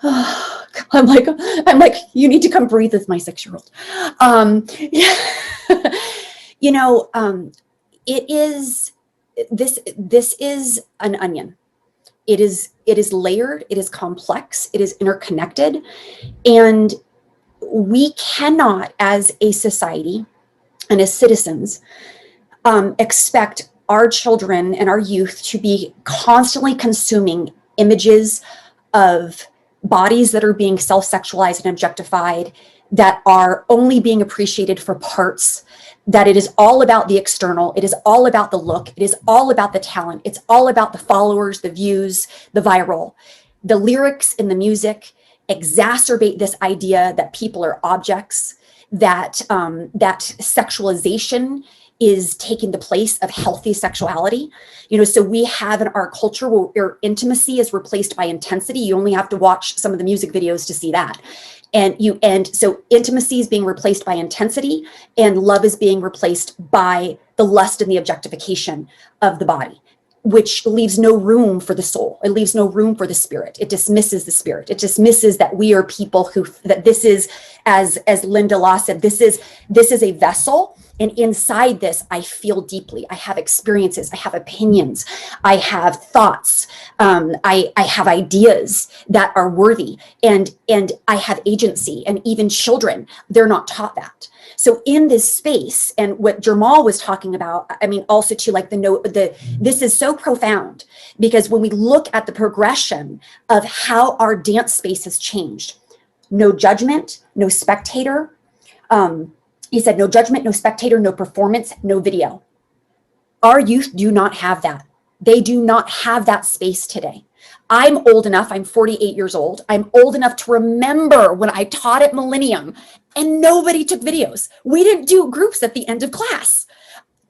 Speaker 8: I'm like, you need to come breathe with my 6-year-old. This is an onion. It is layered, it is complex, it is interconnected, and we cannot, as a society and as citizens, expect our children and our youth to be constantly consuming images of bodies that are being self-sexualized and objectified, that are only being appreciated for parts, that it is all about the external, it is all about the look, it is all about the talent, it's all about the followers, the views, the viral. The lyrics in the music exacerbate this idea that people are objects, that that sexualization is taking the place of healthy sexuality. So we have in our culture where intimacy is replaced by intensity. You only have to watch some of the music videos to see that. And so intimacy is being replaced by intensity, and love is being replaced by the lust and the objectification of the body, which leaves no room for the soul. It leaves no room for the spirit. It dismisses the spirit. It dismisses that we are people that this is, as Linda Law said, this is a vessel. And inside this, I feel deeply. I have experiences. I have opinions. I have thoughts. I have ideas that are worthy, and I have agency. And even children, they're not taught that. So in this space, and what Germaul was talking about, I mean, also to like this is so profound, because when we look at the progression of how our dance space has changed, no judgment, no spectator. He said, no judgment, no spectator, no performance, no video. Our youth do not have that. They do not have that space today. I'm old enough, I'm 48 years old. I'm old enough to remember when I taught at Millennium and nobody took videos. We didn't do groups at the end of class.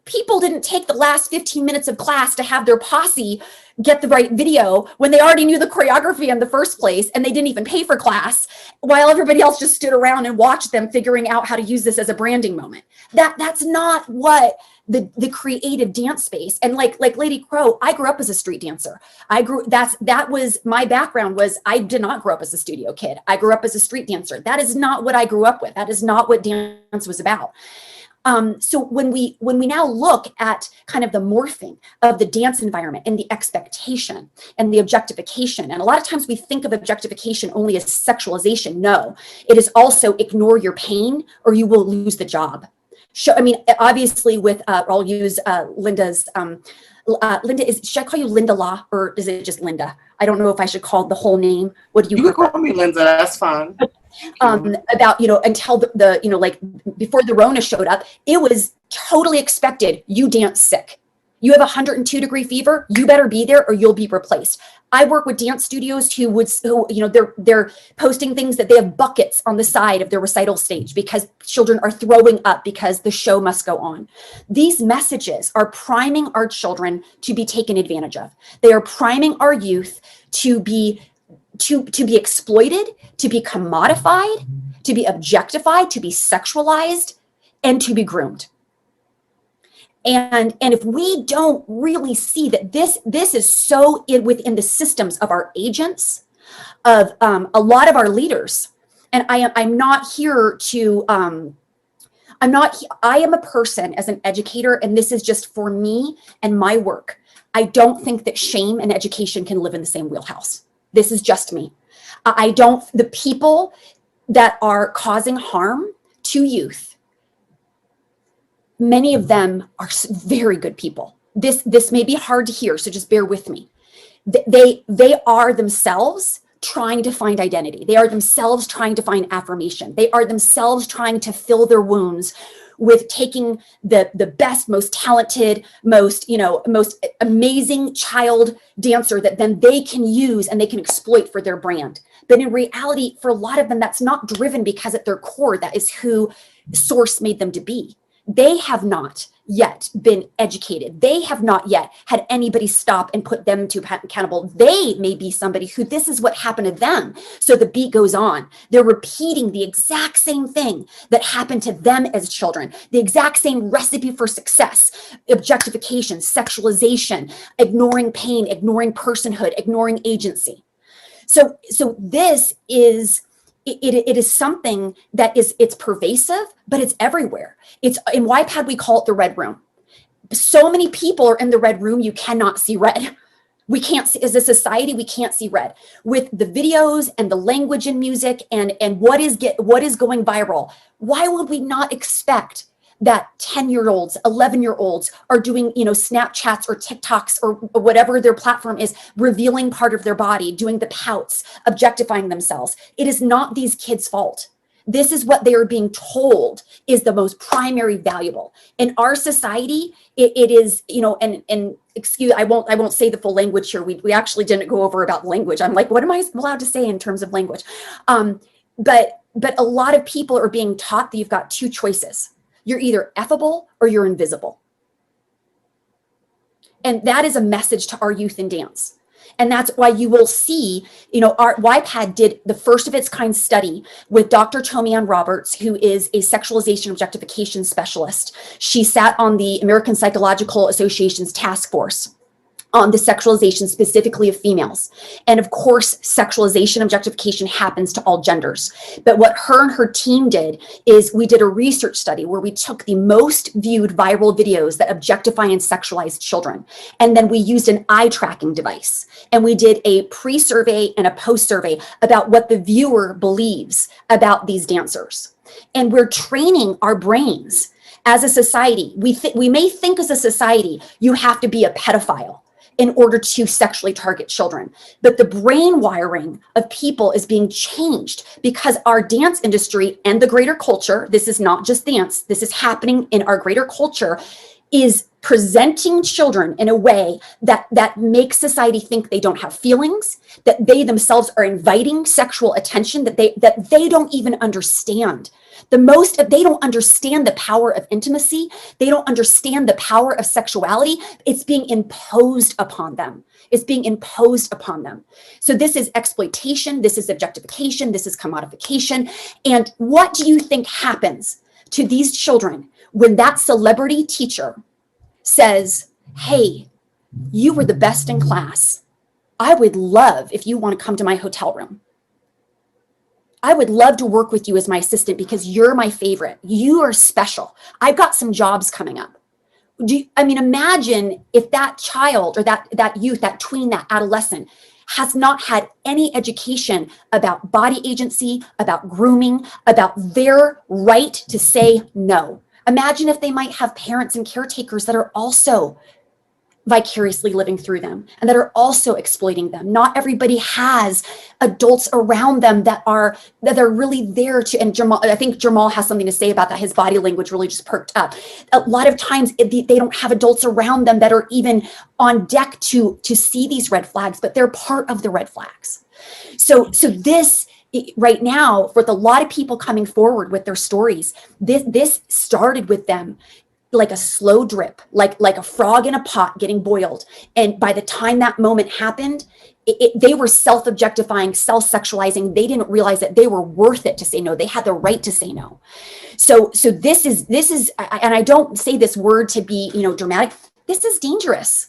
Speaker 8: People didn't take the last 15 minutes of class to have their posse get the right video when they already knew the choreography in the first place and they didn't even pay for class, while everybody else just stood around and watched them figuring out how to use this as a branding moment. That's not what the creative dance space. And like Lady Crow, I grew up as a street dancer. That was my background. Was I did not grow up as a studio kid. I grew up as a street dancer. That is not what I grew up with. That is not what dance was about. So when we now look at kind of the morphing of the dance environment and the expectation and the objectification, and a lot of times we think of objectification only as sexualization. No, it is also ignore your pain or you will lose the job. I mean, obviously with, I'll use Linda's, Linda, should I call you Linda Law or is it just Linda? I don't know if I should call the whole name. What do you
Speaker 7: can call me Linda, that's fine.
Speaker 8: About, until the like before the Rona showed up, it was totally expected. You dance sick. You have 102-degree fever, you better be there or you'll be replaced. I work with dance studios who they're posting things that they have buckets on the side of their recital stage because children are throwing up because the show must go on. These messages are priming our children to be taken advantage of. They are priming our youth to be exploited, to be commodified, to be objectified, to be sexualized, and to be groomed. And if we don't really see that this is so within the systems of our agents, of a lot of our leaders, and I'm not here to I am a person as an educator, and this is just for me and my work. I don't think that shame and education can live in the same wheelhouse. This is just me. The people that are causing harm to youth, many of them are very good people. This may be hard to hear, so just bear with me. They are themselves trying to find identity. They are themselves trying to find affirmation. They are themselves trying to fill their wounds with taking the best, most talented, most amazing child dancer that then they can use and they can exploit for their brand. But in reality, for a lot of them, that's not driven because at their core, that is who Source made them to be. They have not yet been educated. They have not yet had anybody stop and put them to accountable. They may be somebody who this is what happened to them. So the beat goes on. They're repeating the exact same thing that happened to them as children, the exact same recipe for success: objectification, sexualization, ignoring pain, ignoring personhood, ignoring agency. So this is, it is something that it's pervasive, but it's everywhere. It's in YPAD, we call it the red room. So many people are in the red room, you cannot see red. We can't see, as a society, we can't see red. With the videos and the language and music and what is going viral, why would we not expect that 10-year-olds, 11-year-olds are doing, Snapchats or TikToks or whatever their platform is, revealing part of their body, doing the pouts, objectifying themselves? It is not these kids' fault. This is what they are being told is the most primary valuable. In our society, it is, and excuse, I won't say the full language here. We actually didn't go over about language. I'm like, what am I allowed to say in terms of language? But a lot of people are being taught that you've got two choices. You're either effable or you're invisible. And that is a message to our youth in dance. And that's why you will see, our YPAD did the first of its kind study with Dr. Tomi-Ann Roberts, who is a sexualization objectification specialist. She sat on the American Psychological Association's task force on the sexualization specifically of females. And of course, sexualization, objectification happens to all genders. But what her and her team did is we did a research study where we took the most viewed viral videos that objectify and sexualize children. And then we used an eye tracking device. And we did a pre-survey and a post-survey about what the viewer believes about these dancers. And we're training our brains as a society. We may think as a society, you have to be a pedophile in order to sexually target children. But the brain wiring of people is being changed because our dance industry and the greater culture, this is not just dance, this is happening in our greater culture, is presenting children in a way that makes society think they don't have feelings, that they themselves are inviting sexual attention, that they don't even understand. They don't understand the power of intimacy. They don't understand the power of sexuality. It's being imposed upon them. It's being imposed upon them. So this is exploitation, this is objectification, this is commodification. And what do you think happens to these children when that celebrity teacher says, hey, you were the best in class. I would love if you want to come to my hotel room. I would love to work with you as my assistant because you're my favorite. You are special. I've got some jobs coming up. Imagine if that child or that youth, that tween, that adolescent has not had any education about body agency, about grooming, about their right to say no. Imagine if they might have parents and caretakers that are also vicariously living through them and that are also exploiting them. Not everybody has adults around them that are really there to, and Germaul, I think Germaul has something to say about that. His body language really just perked up. A lot of times they don't have adults around them that are even on deck to see these red flags, but they're part of the red flags. So this right now, with a lot of people coming forward with their stories, this started with them like a slow drip, like a frog in a pot getting boiled. And by the time that moment happened, they were self-objectifying, self-sexualizing. They didn't realize that they were worth it to say no. They had the right to say no. So this is, and I don't say this word to be, dramatic. This is dangerous.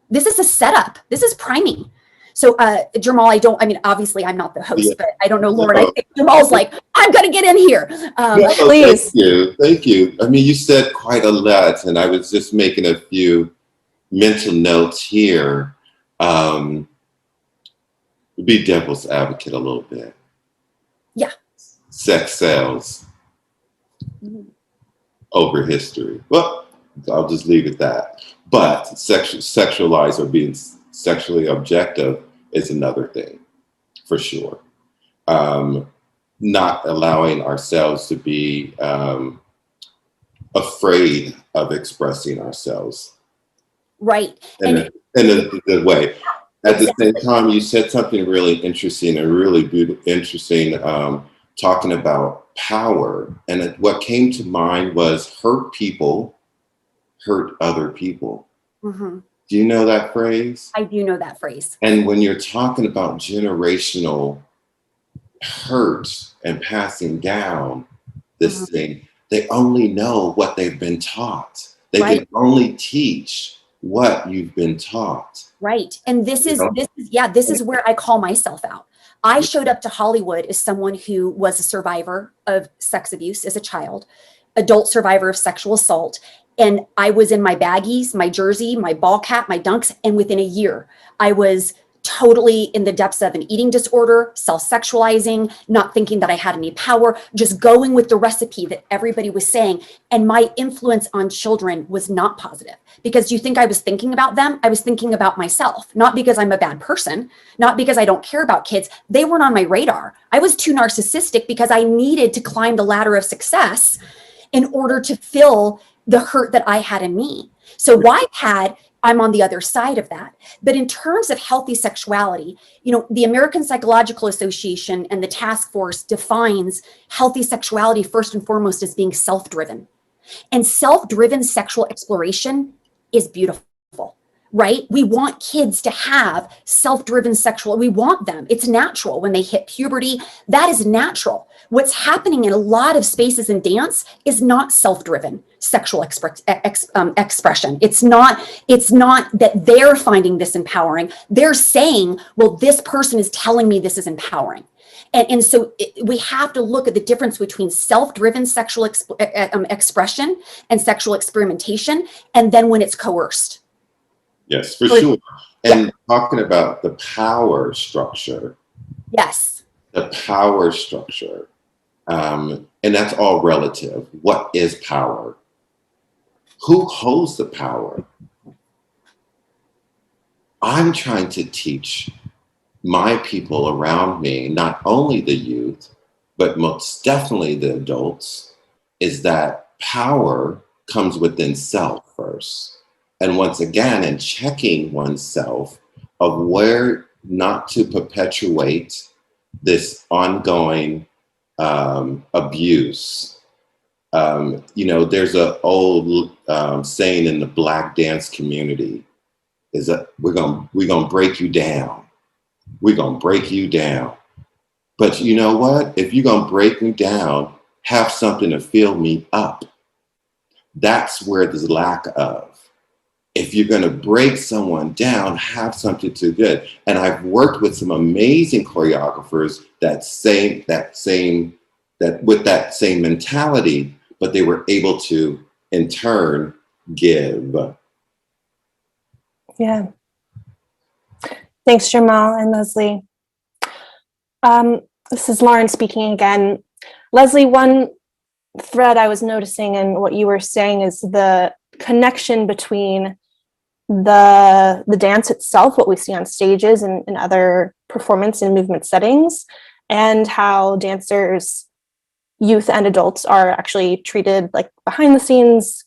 Speaker 8: This is a setup. This is priming. So Germaul, obviously I'm not the host, but I don't know, Lauren, I think Germaul's like, I'm going to get in here. Please.
Speaker 5: Thank you. You said quite a lot, and I was just making a few mental notes here. Be devil's advocate a little bit. Yeah. Sex sells over history. Well, I'll just leave it at that. But sexualized or being sexually objective is another thing, for sure. Not allowing ourselves to be afraid of expressing ourselves.
Speaker 8: Right.
Speaker 5: In a good way. At the same time, you said something really interesting and really interesting, talking about power. And what came to mind was hurt people hurt other people. Mm-hmm. Do you know that phrase?
Speaker 8: I do know that phrase.
Speaker 5: And when you're talking about generational hurt and passing down this thing, they only know what they've been taught. They can only teach what you've been taught.
Speaker 8: Right. And this is where I call myself out. I showed up to Hollywood as someone who was a survivor of sex abuse as a child, adult survivor of sexual assault. And I was in my baggies, my jersey, my ball cap, my dunks. And within a year, I was totally in the depths of an eating disorder, self-sexualizing, not thinking that I had any power, just going with the recipe that everybody was saying. And my influence on children was not positive. Because do you think I was thinking about them? I was thinking about myself, not because I'm a bad person, not because I don't care about kids. They weren't on my radar. I was too narcissistic because I needed to climb the ladder of success in order to fill the hurt that I had in me. So I'm on the other side of that. But in terms of healthy sexuality, the American Psychological Association and the task force defines healthy sexuality first and foremost as being self-driven. And self-driven sexual exploration is beautiful, right? We want kids to have self-driven we want them. It's natural when they hit puberty. That is natural. What's happening in a lot of spaces in dance is not self-driven sexual expression. It's not that they're finding this empowering. They're saying, well, this person is telling me this is empowering. And so we have to look at the difference between self-driven sexual expression and sexual experimentation, and then when it's coerced.
Speaker 5: Yes, for sure. And talking about the power structure.
Speaker 8: Yes.
Speaker 5: The power structure. And that's all relative. What is power? Who holds the power? I'm trying to teach my people around me, not only the youth, but most definitely the adults, is that power comes within self. first. And once again, in checking oneself of where not to perpetuate this ongoing abuse. There's an old saying in the Black dance community is that we're gonna break you down. We're gonna break you down. But you know what? If you're gonna break me down, have something to fill me up. That's where there's lack of. If you're gonna break someone down, have something to good. And I've worked with some amazing choreographers with that same mentality, but they were able to, in turn, give.
Speaker 4: Yeah. Thanks, Germaul and Leslie. This is Lauren speaking again. Leslie, one thread I was noticing in what you were saying is the connection between the dance itself, what we see on stages and other performance and movement settings, and how dancers, youth and adults, are actually treated like behind the scenes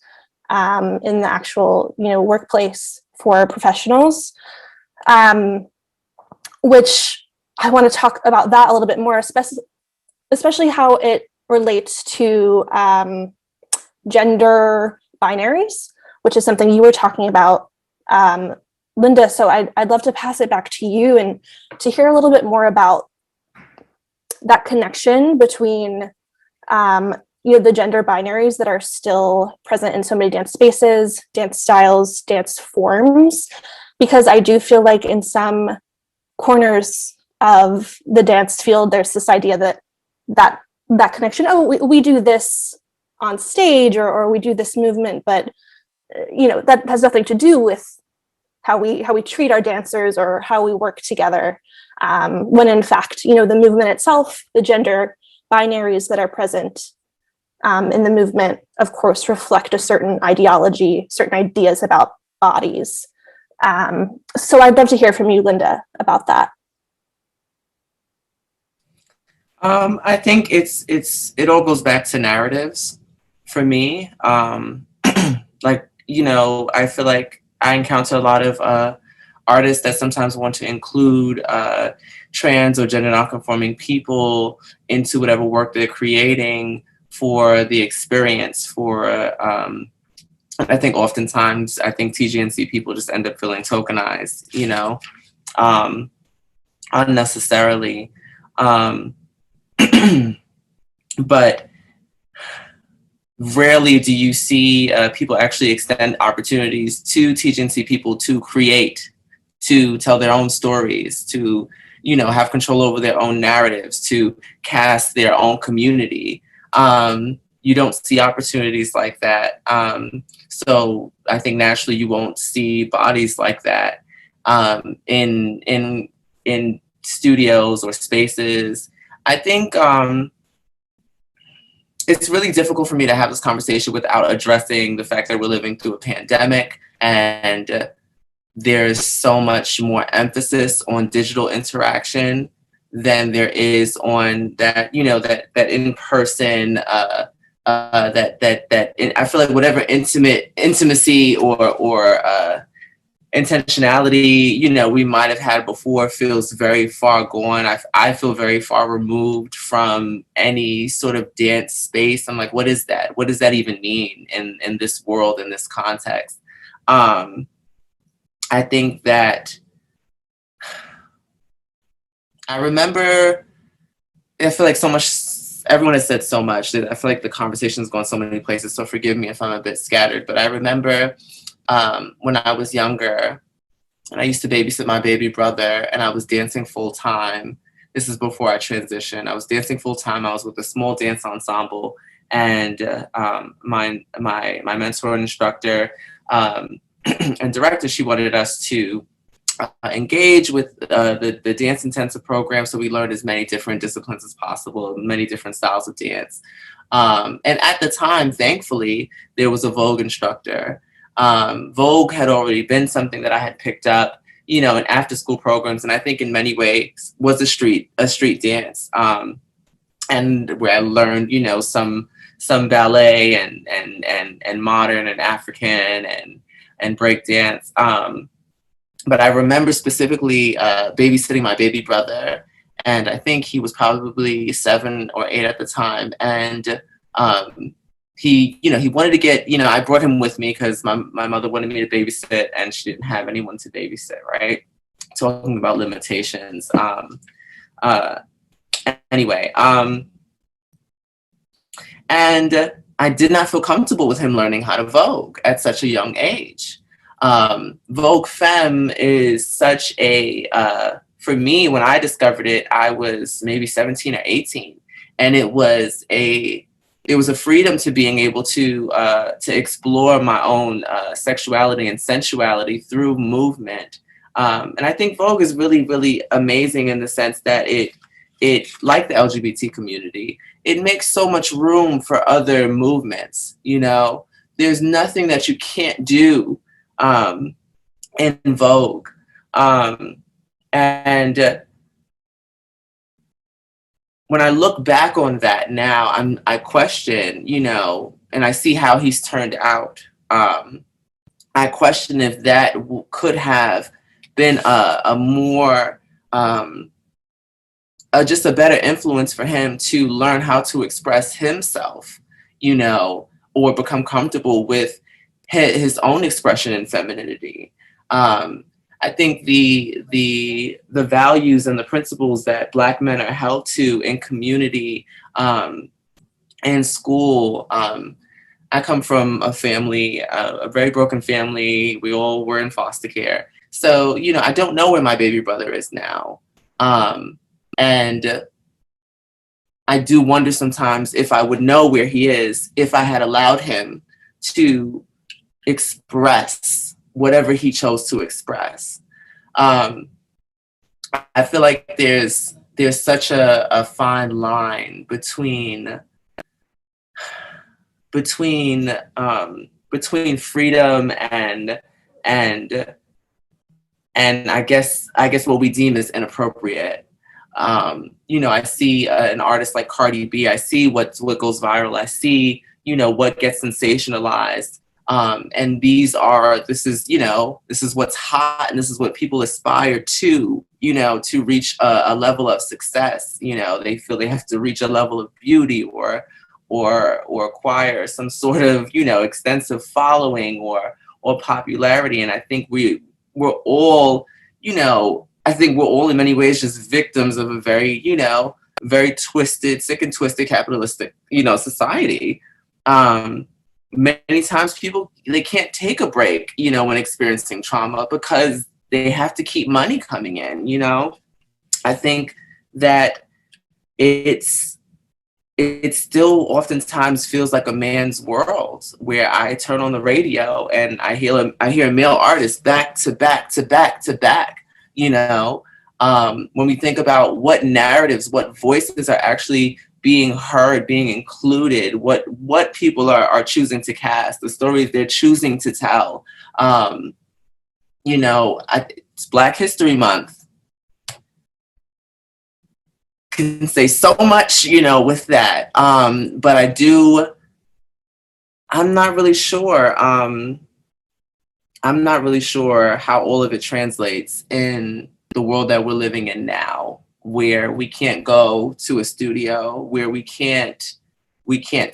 Speaker 4: in the actual workplace for professionals, which I want to talk about that a little bit more, especially how it relates to gender binaries, which is something you were talking about, Linda. So I'd love to pass it back to you and to hear a little bit more about that connection between the gender binaries that are still present in so many dance spaces, dance styles, dance forms, because I do feel like in some corners of the dance field, there's this idea that connection. Oh, we do this on stage, or we do this movement, but that has nothing to do with how we treat our dancers or how we work together. When in fact, the movement itself, the gender binaries that are present in the movement, of course, reflect a certain ideology, certain ideas about bodies. So I'd love to hear from you, Linda, about that.
Speaker 7: I think it all goes back to narratives for me. I feel like I encounter a lot of artists that sometimes want to include trans or gender nonconforming people into whatever work they're creating for the experience. I think oftentimes, TGNC people just end up feeling tokenized, unnecessarily. But rarely do you see people actually extend opportunities to TGNC people to create, to tell their own stories, to have control over their own narratives, to cast their own community. You don't see opportunities like that. So I think naturally you won't see bodies like that in studios or spaces. I think it's really difficult for me to have this conversation without addressing the fact that we're living through a pandemic, and there's so much more emphasis on digital interaction than there is on that, that in-person, I feel like whatever intimacy or intentionality, we might have had before feels very far gone. I feel very far removed from any sort of dance space. I'm like, what is that? What does that even mean in this world, in this context? I think that I feel like so much, everyone has said so much that I feel like the conversation's gone so many places, so forgive me if I'm a bit scattered, but I remember when I was younger, and I used to babysit my baby brother, and I was dancing full time. This is before I transitioned. I was dancing full time. I was with a small dance ensemble, and my mentor and instructor and director, she wanted us to engage with the dance intensive program, so we learned as many different disciplines as possible, many different styles of dance. And at the time, thankfully, there was a Vogue instructor. Vogue had already been something that I had picked up, in after school programs, and I think in many ways was a street dance, and where I learned, some some ballet and modern and African and breakdance. But I remember specifically babysitting my baby brother, and I think he was probably 7 or 8 at the time. And he wanted to get, I brought him with me because my mother wanted me to babysit and she didn't have anyone to babysit, right? Talking about limitations. Anyway, and I did not feel comfortable with him learning how to Vogue at such a young age. Vogue Femme is such a, for me, when I discovered it, I was maybe 17 or 18. And it was a freedom to being able to explore my own sexuality and sensuality through movement. And I think Vogue is really, really amazing in the sense that it, like the LGBT community, it makes so much room for other movements. There's nothing that you can't do in Vogue. And when I look back on that now, I question, and I see how he's turned out. I question if that could have been a more, just a better influence for him to learn how to express himself, or become comfortable with his own expression and femininity. I think the values and the principles that Black men are held to in community and school. I come from a family, a very broken family. We all were in foster care. So, I don't know where my baby brother is now. And I do wonder sometimes if I would know where he is if I had allowed him to express whatever he chose to express. I feel like there's such a fine line between freedom and I guess what we deem as inappropriate. I see an artist like Cardi B. I see what goes viral. I see what gets sensationalized. And this is what's hot, and this is what people aspire to reach a level of success. They feel they have to reach a level of beauty or acquire some sort of, extensive following or popularity. And I think we're all, I think we're all in many ways just victims of a very, very twisted, sick and twisted capitalistic, society. Many times people, they can't take a break, when experiencing trauma because they have to keep money coming in, I think that it still oftentimes feels like a man's world where I turn on the radio and I hear a male artist back to back to back to back, when we think about what narratives, what voices are actually being heard, being included, what people are choosing to cast, the stories they're choosing to tell. It's Black History Month. Can say so much, with that. But I'm not really sure. I'm not really sure how all of it translates in the world that we're living in now, where we can't go to a studio, where we can't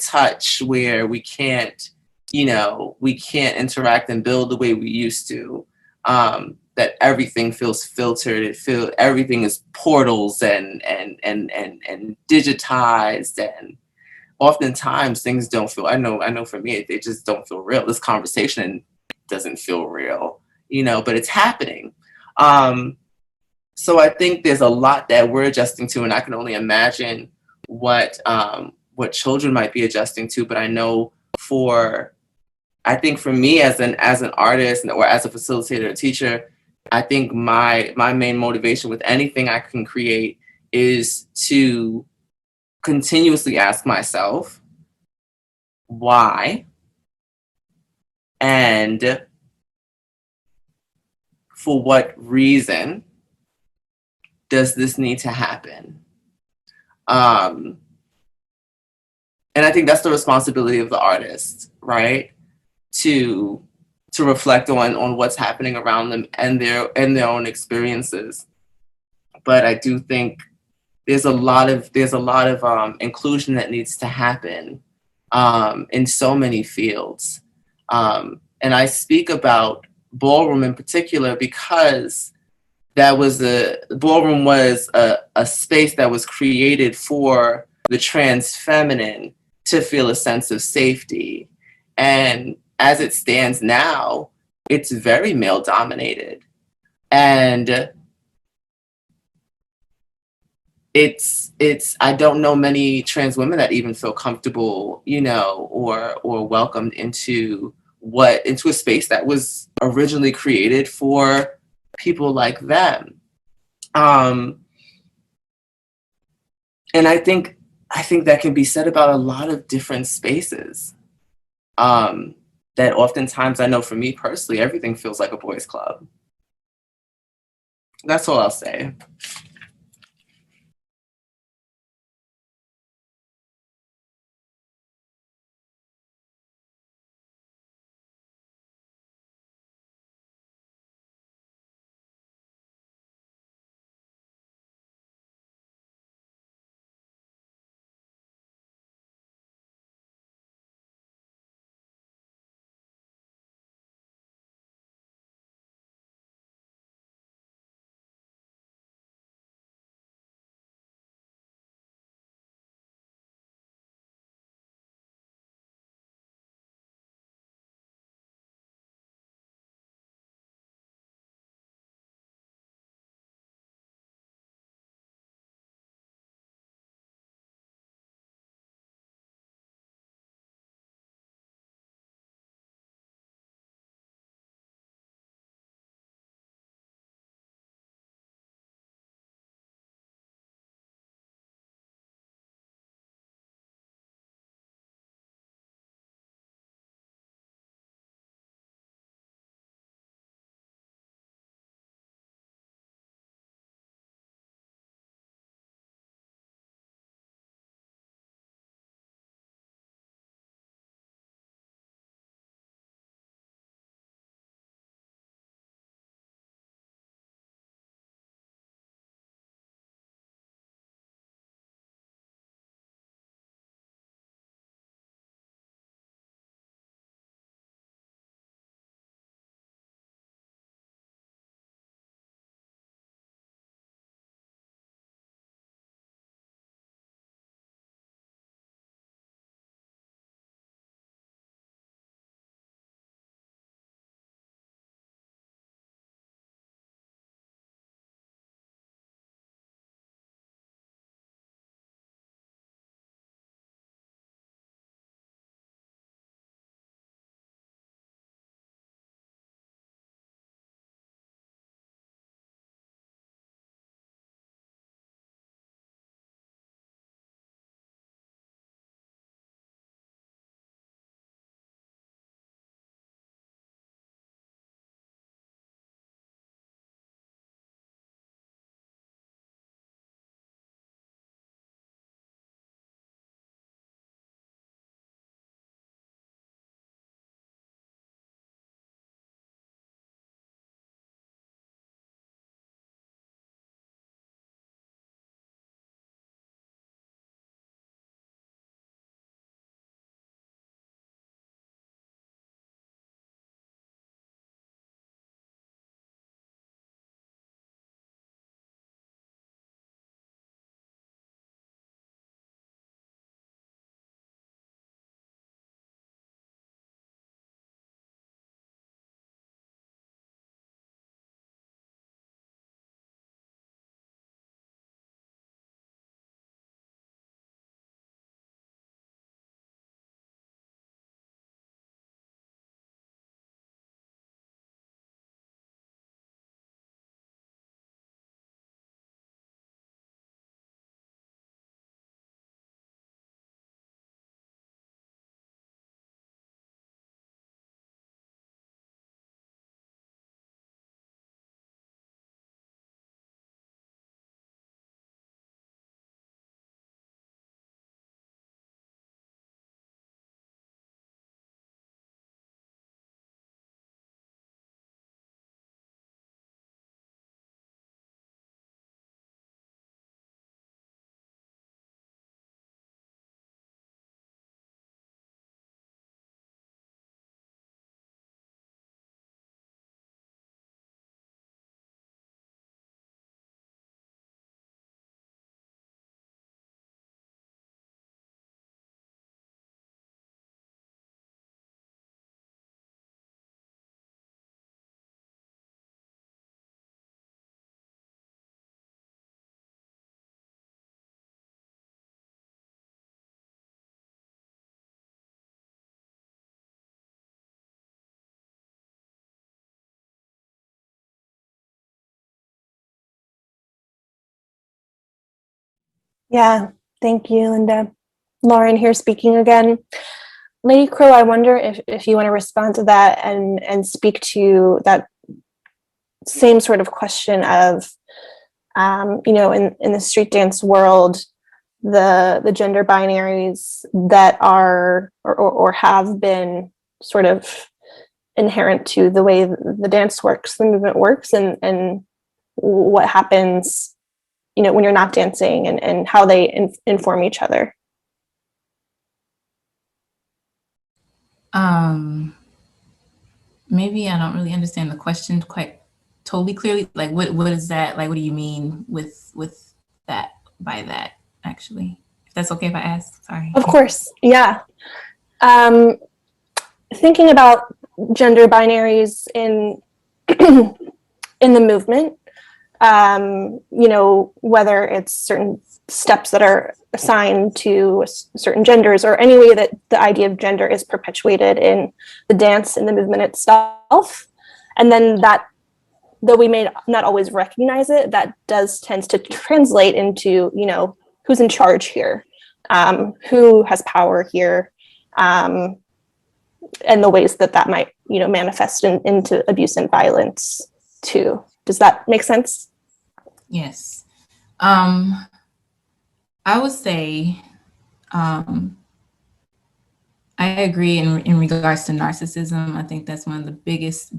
Speaker 7: touch, where we can't interact and build the way we used to. That everything feels filtered. Everything is portals and digitized, and oftentimes things don't feel. I know for me, they just don't feel real. This conversation doesn't feel real, but it's happening. So I think there's a lot that we're adjusting to, and I can only imagine what children might be adjusting to. But I know I think for me as an artist or as a facilitator or teacher, I think my main motivation with anything I can create is to continuously ask myself why and for what reason does this need to happen? And I think that's the responsibility of the artist, right? To reflect on what's happening around them and their own experiences. But I do think there's a lot of inclusion that needs to happen in so many fields. And I speak about ballroom in particular because ballroom was a space that was created for the trans feminine to feel a sense of safety. And as it stands now, it's very male dominated. And I don't know many trans women that even feel comfortable, or welcomed into a space that was originally created for people like them. And I think that can be said about a lot of different spaces. That oftentimes, I know for me personally, everything feels like a boys' club. That's all I'll say.
Speaker 4: Yeah, thank you, Linda. Lauren here speaking again. Lady Crow, I wonder if you want to respond to that and speak to that same sort of question of, you know, in the street dance world, the gender binaries that are or have been sort of inherent to the way the dance works, the movement works, and what happens, you know, when you're not dancing, and how they inform each other.
Speaker 6: Maybe I don't really understand the question quite totally clearly. Like, what is that? Like, what do you mean with that, by that, actually? If that's okay if I ask, sorry.
Speaker 4: Of course, yeah. Thinking about gender binaries in in the movement, you know, whether it's certain steps that are assigned to certain genders, or any way that the idea of gender is perpetuated in the dance and the movement itself. And then that, though we may not always recognize it, that tends to translate into, you know, who's in charge here, who has power here, and the ways that that might, you know, manifest into abuse and violence too. Does that make sense?
Speaker 6: Yes. I would say, I agree in regards to narcissism. I think that's one of the biggest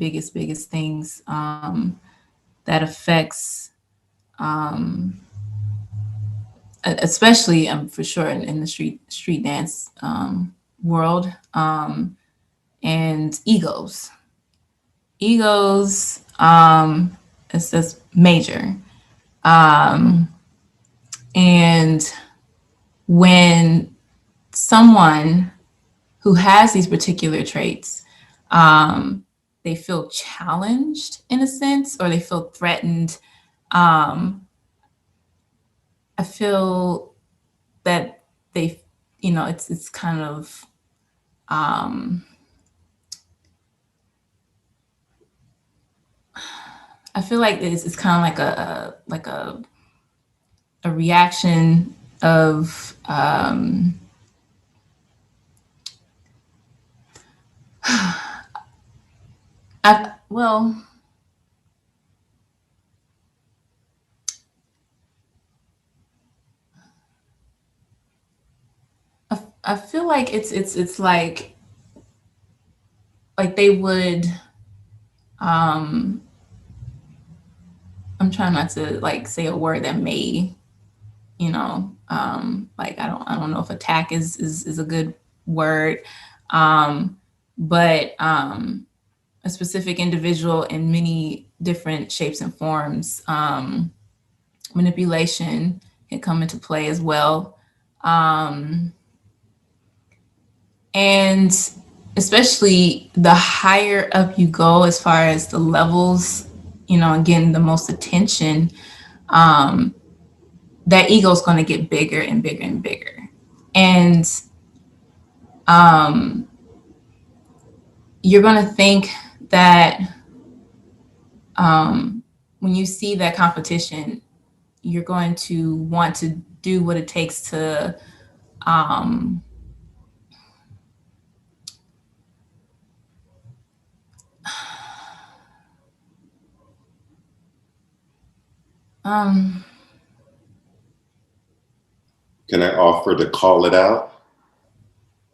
Speaker 6: things that affects, especially for sure in the street dance world, and egos. It's just major. And when someone who has these particular traits, they feel challenged in a sense, or they feel threatened. I feel that they, you know, it's kind of, I feel like it's kind of like a reaction of, well, I feel like it's like they would, I'm trying not to like say a word that may, you know, like I don't know if attack is a good word, but a specific individual in many different shapes and forms. Manipulation can come into play as well. And especially the higher up you go, as far as the levels, you know, again, the most attention, that ego is going to get bigger and bigger and bigger. And you're going to think that when you see that competition, you're going to want to do what it takes to
Speaker 5: Can I offer to call it out?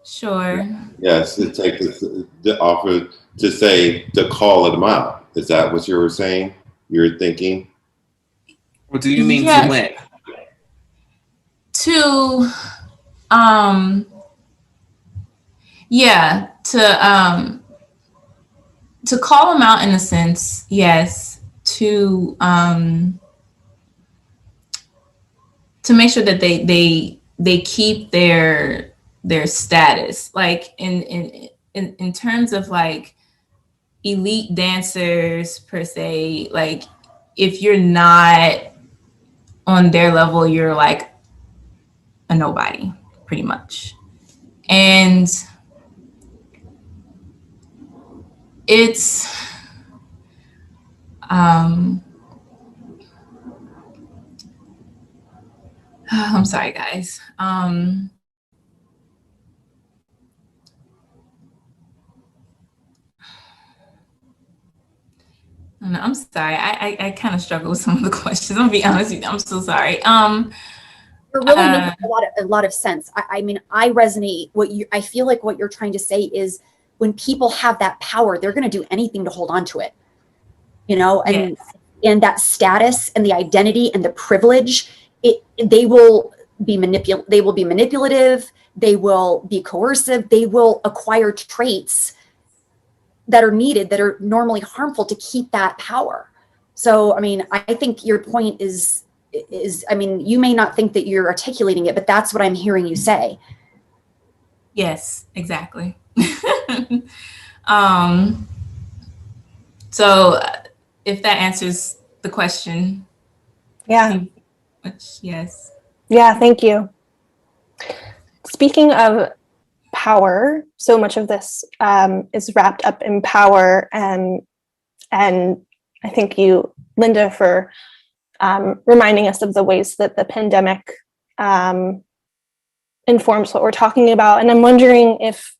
Speaker 6: sure.
Speaker 5: Yes, to take the offer to say to call them out. Is that what you were saying? You're thinking?
Speaker 7: Or do you mean
Speaker 6: Yeah.
Speaker 7: to win?
Speaker 6: To yeah, to call them out in a sense, yes. To make sure that they keep their status, like in terms of like elite dancers per se. Like if you're not on their level, you're like a nobody, pretty much. And it's I'm sorry, guys. No, I'm sorry. I kind of struggle with some of the questions. I'm gonna be honest with you. I'm so sorry.
Speaker 8: You're really making a lot of sense. I mean, I resonate. I feel like what you're trying to say is when people have that power, they're going to do anything to hold on to it. You know, and
Speaker 6: yes.
Speaker 8: and that status and the identity and the privilege, they will be manipulative. They will be coercive. They will acquire traits that are needed, that are normally harmful, to keep that power. So, I mean, I think your point is, I mean, you may not think that you're articulating it, but that's what I'm hearing you say.
Speaker 6: Yes, exactly. um, so if that answers the question.
Speaker 4: Yeah.
Speaker 6: Which, yes.
Speaker 4: Yeah, thank you. Speaking of power, so much of this is wrapped up in power, and I thank you, Linda, for reminding us of the ways that the pandemic informs what we're talking about. And I'm wondering if,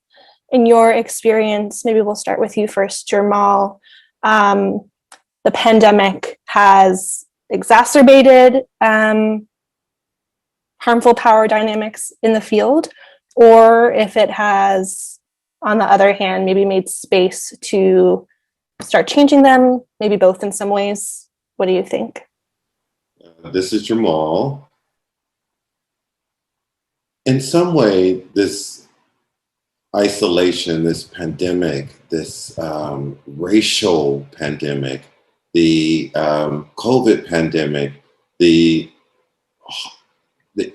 Speaker 4: in your experience, maybe we'll start with you first, Germaul, the pandemic has exacerbated harmful power dynamics in the field, or if it has, on the other hand, maybe made space to start changing them, maybe both in some ways. What do you think?
Speaker 5: This is Germaul. In some way, this isolation, this pandemic, this racial pandemic, the COVID pandemic, the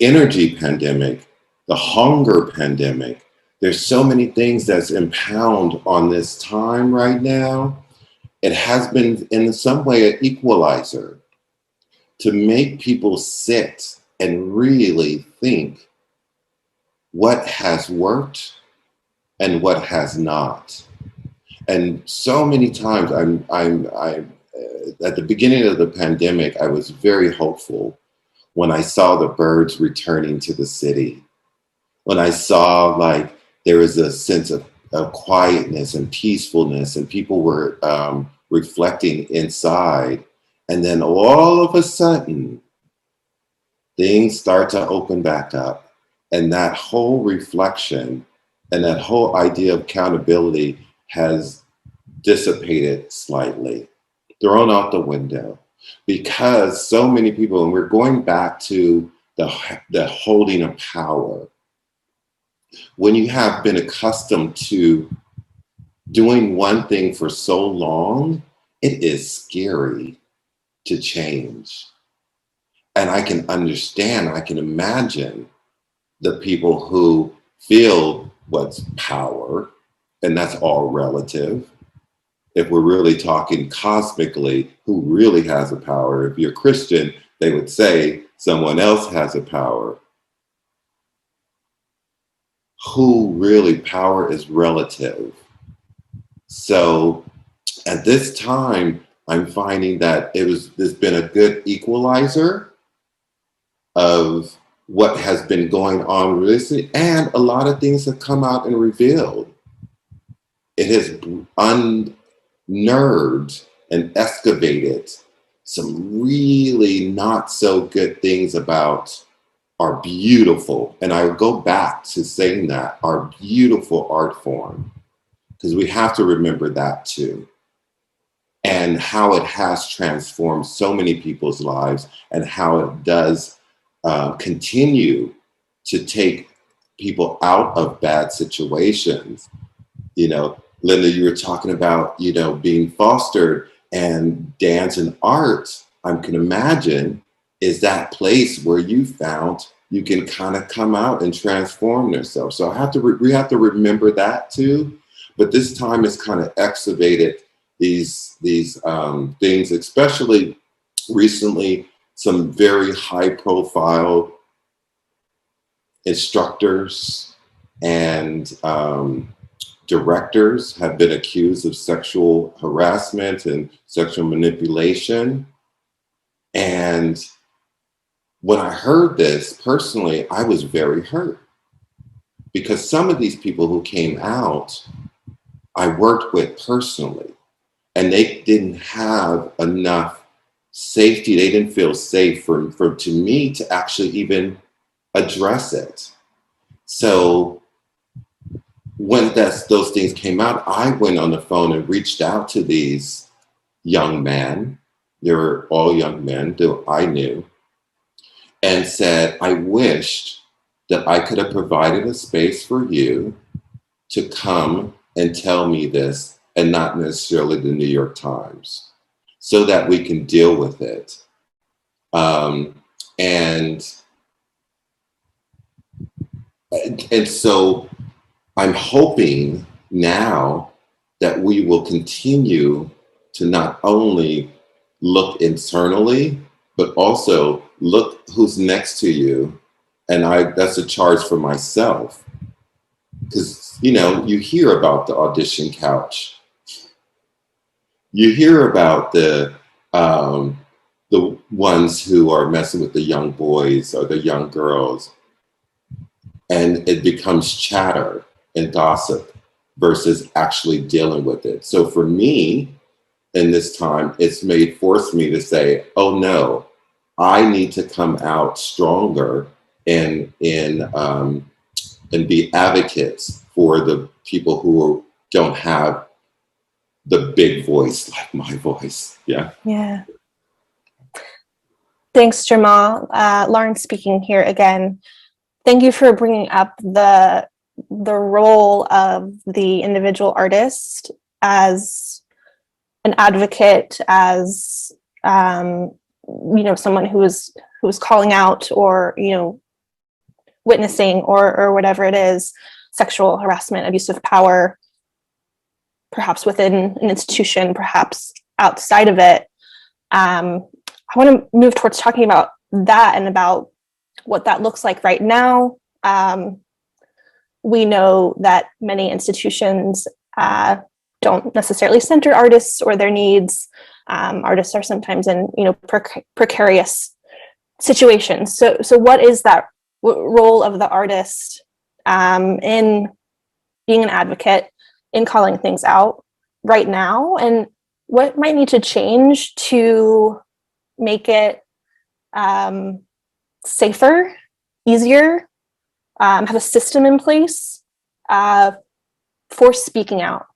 Speaker 5: energy pandemic, the hunger pandemic. There's so many things that's impound on this time right now. It has been in some way an equalizer to make people sit and really think what has worked and what has not. And so many times at the beginning of the pandemic, I was very hopeful when I saw the birds returning to the city, when I saw like there was a sense of quietness and peacefulness, and people were reflecting inside. And then all of a sudden, things start to open back up. And that whole reflection and that whole idea of accountability has dissipated slightly, thrown out the window, because so many people, and we're going back to the holding of power. When you have been accustomed to doing one thing for so long, it is scary to change. And I can understand, I can imagine the people who feel what's power, and that's all relative. If we're really talking cosmically, who really has a power? If you're Christian, they would say someone else has a power. Who really, power is relative. So at this time, I'm finding that there's been a good equalizer of what has been going on recently, and a lot of things have come out and revealed. It has unnerved and excavated some really not so good things about our beautiful, and I go back to saying that, our beautiful art form, because we have to remember that too, and how it has transformed so many people's lives, and how it does continue to take people out of bad situations. You know, Linda, you were talking about, you know, being fostered, and dance and art, I can imagine, is that place where you found you can kind of come out and transform yourself. So we have to remember that too. But this time it's kind of excavated these things, especially recently, some very high profile instructors and directors have been accused of sexual harassment and sexual manipulation. And when I heard this, personally, I was very hurt, because some of these people who came out, I worked with personally, and they didn't have enough safety. They didn't feel safe for to me to actually even address it. So when those things came out, I went on the phone and reached out to these young men. They were all young men that I knew, and said, I wished that I could have provided a space for you to come and tell me this, and not necessarily the New York Times, so that we can deal with it. And so I'm hoping now that we will continue to not only look internally, but also look who's next to you. And that's a charge for myself. Because, you know, you hear about the audition couch. You hear about the ones who are messing with the young boys or the young girls. And it becomes chatter and gossip versus actually dealing with it. So for me, in this time, it's forced me to say, oh no, I need to come out stronger and be advocates for the people who don't have the big voice like my voice. Yeah.
Speaker 4: Yeah. Thanks, Germaul. Lauren speaking here again. Thank you for bringing up the role of the individual artist as an advocate, as someone who's calling out, or witnessing, or whatever it is, sexual harassment, abuse of power, perhaps within an institution, perhaps outside of it. I want to move towards talking about that and about what that looks like right now. We know that many institutions don't necessarily center artists or their needs. Artists are sometimes in precarious situations. So what is that role of the artist in being an advocate, in calling things out right now, and what might need to change to make it safer, easier, have a system in place for speaking out?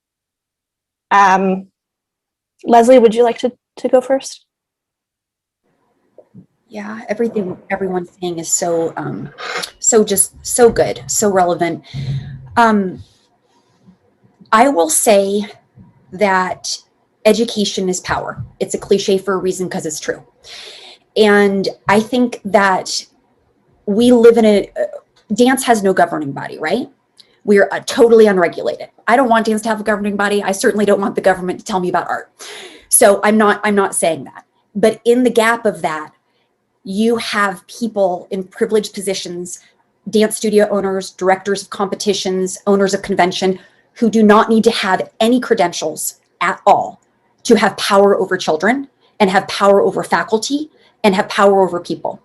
Speaker 4: Leslie, would you like to go first?
Speaker 8: Yeah, everything everyone's saying is so good, so relevant. I will say that education is power. It's a cliche for a reason, because it's true. And I think that we live in dance has no governing body, right? We're totally unregulated. I don't want dance to have a governing body. I certainly don't want the government to tell me about art. So I'm not saying that. But in the gap of that, you have people in privileged positions, dance studio owners, directors of competitions, owners of convention, who do not need to have any credentials at all to have power over children, and have power over faculty, and have power over people.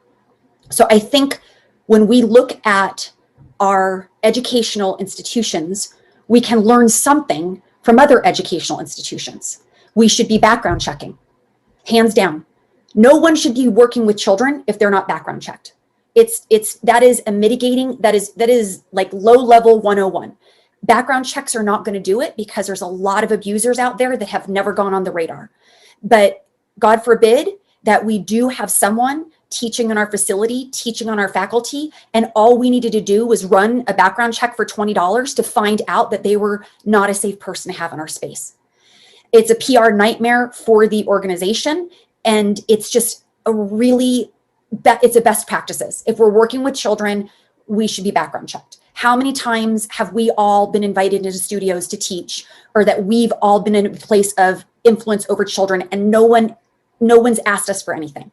Speaker 8: So I think when we look at our educational institutions, we can learn something from other educational institutions. We should be background checking, hands down. No one should be working with children if they're not background checked. That is a mitigating, that is like low level 101. Background checks are not going to do it, because there's a lot of abusers out there that have never gone on the radar. But God forbid that we do have someone teaching in our facility, teaching on our faculty, and all we needed to do was run a background check for $20 to find out that they were not a safe person to have in our space. It's a PR nightmare for the organization, and it's just it's a best practices. If we're working with children, we should be background checked. How many times have we all been invited into studios to teach, or that we've all been in a place of influence over children, and no one's asked us for anything?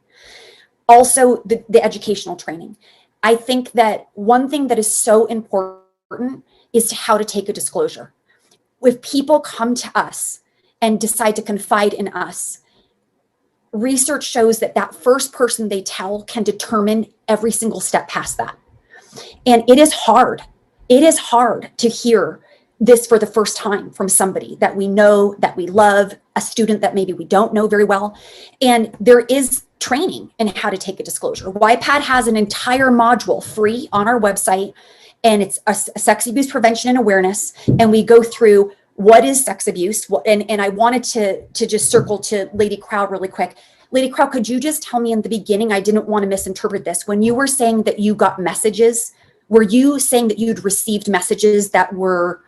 Speaker 8: Also, the educational training. I think that one thing that is so important is how to take a disclosure. If people come to us and decide to confide in us, research shows that that first person they tell can determine every single step past that. And it is hard. It is hard to hear this for the first time from somebody that we know, that we love, a student that maybe we don't know very well. And there is training in how to take a disclosure. YPAD has an entire module free on our website, and it's a sex abuse prevention and awareness. And we go through what is sex abuse. And I wanted to just circle to Lady Crow really quick. Lady Crow, could you just tell me in the beginning, I didn't want to misinterpret this. When you were saying that you got messages, were you saying that you'd received messages that were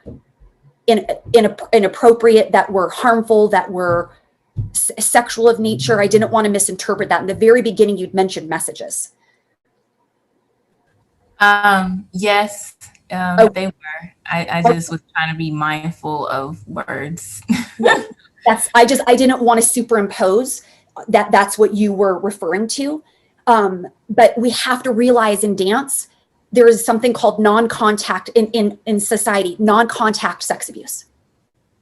Speaker 8: inappropriate, that were harmful, that were sexual of nature? I didn't want to misinterpret that. In the very beginning, you'd mentioned messages.
Speaker 6: Yes, they were. I just was trying to be mindful of words.
Speaker 8: I didn't want to superimpose that's what you were referring to. But we have to realize in dance, there is something called non-contact in society, non-contact sex abuse.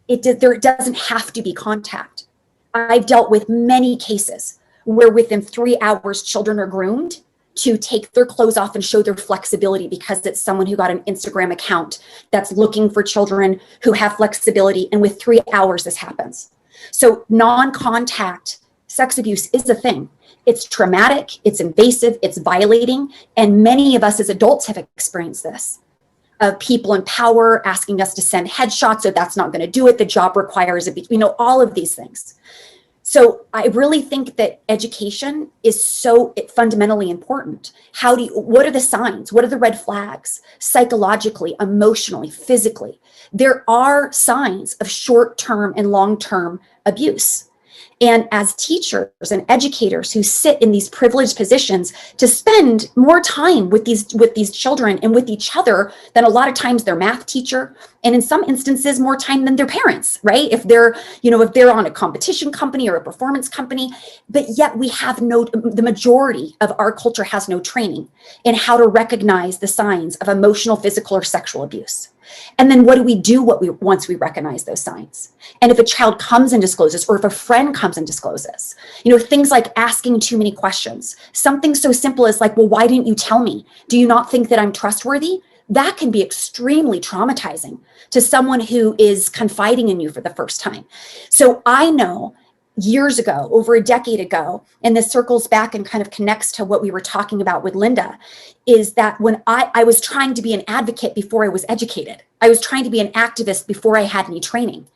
Speaker 8: There doesn't have to be contact. I've dealt with many cases where within 3 hours, children are groomed to take their clothes off and show their flexibility because it's someone who got an Instagram account that's looking for children who have flexibility. And with 3 hours, this happens. So non-contact sex abuse is a thing. It's traumatic, it's invasive, it's violating. And many of us as adults have experienced this. Of people in power asking us to send headshots, so that's not going to do it. The job requires all of these things. So I really think that education is so fundamentally important. What are the signs? What are the red flags? Psychologically, emotionally, physically. There are signs of short-term and long-term abuse. And as teachers and educators who sit in these privileged positions, to spend more time with these children and with each other than a lot of times their math teacher, and in some instances more time than their parents, right? If they're on a competition company or a performance company, but yet the majority of our culture has no training in how to recognize the signs of emotional, physical, or sexual abuse. And then what do we do once we recognize those signs? And if a child comes and discloses, or if a friend comes and discloses, things like asking too many questions, something so simple as like, well, why didn't you tell me? Do you not think that I'm trustworthy? That can be extremely traumatizing to someone who is confiding in you for the first time. So I know years ago, over a decade ago, and this circles back and kind of connects to what we were talking about with Linda, is that when I was trying to be an advocate before I was educated. I was trying to be an activist before I had any training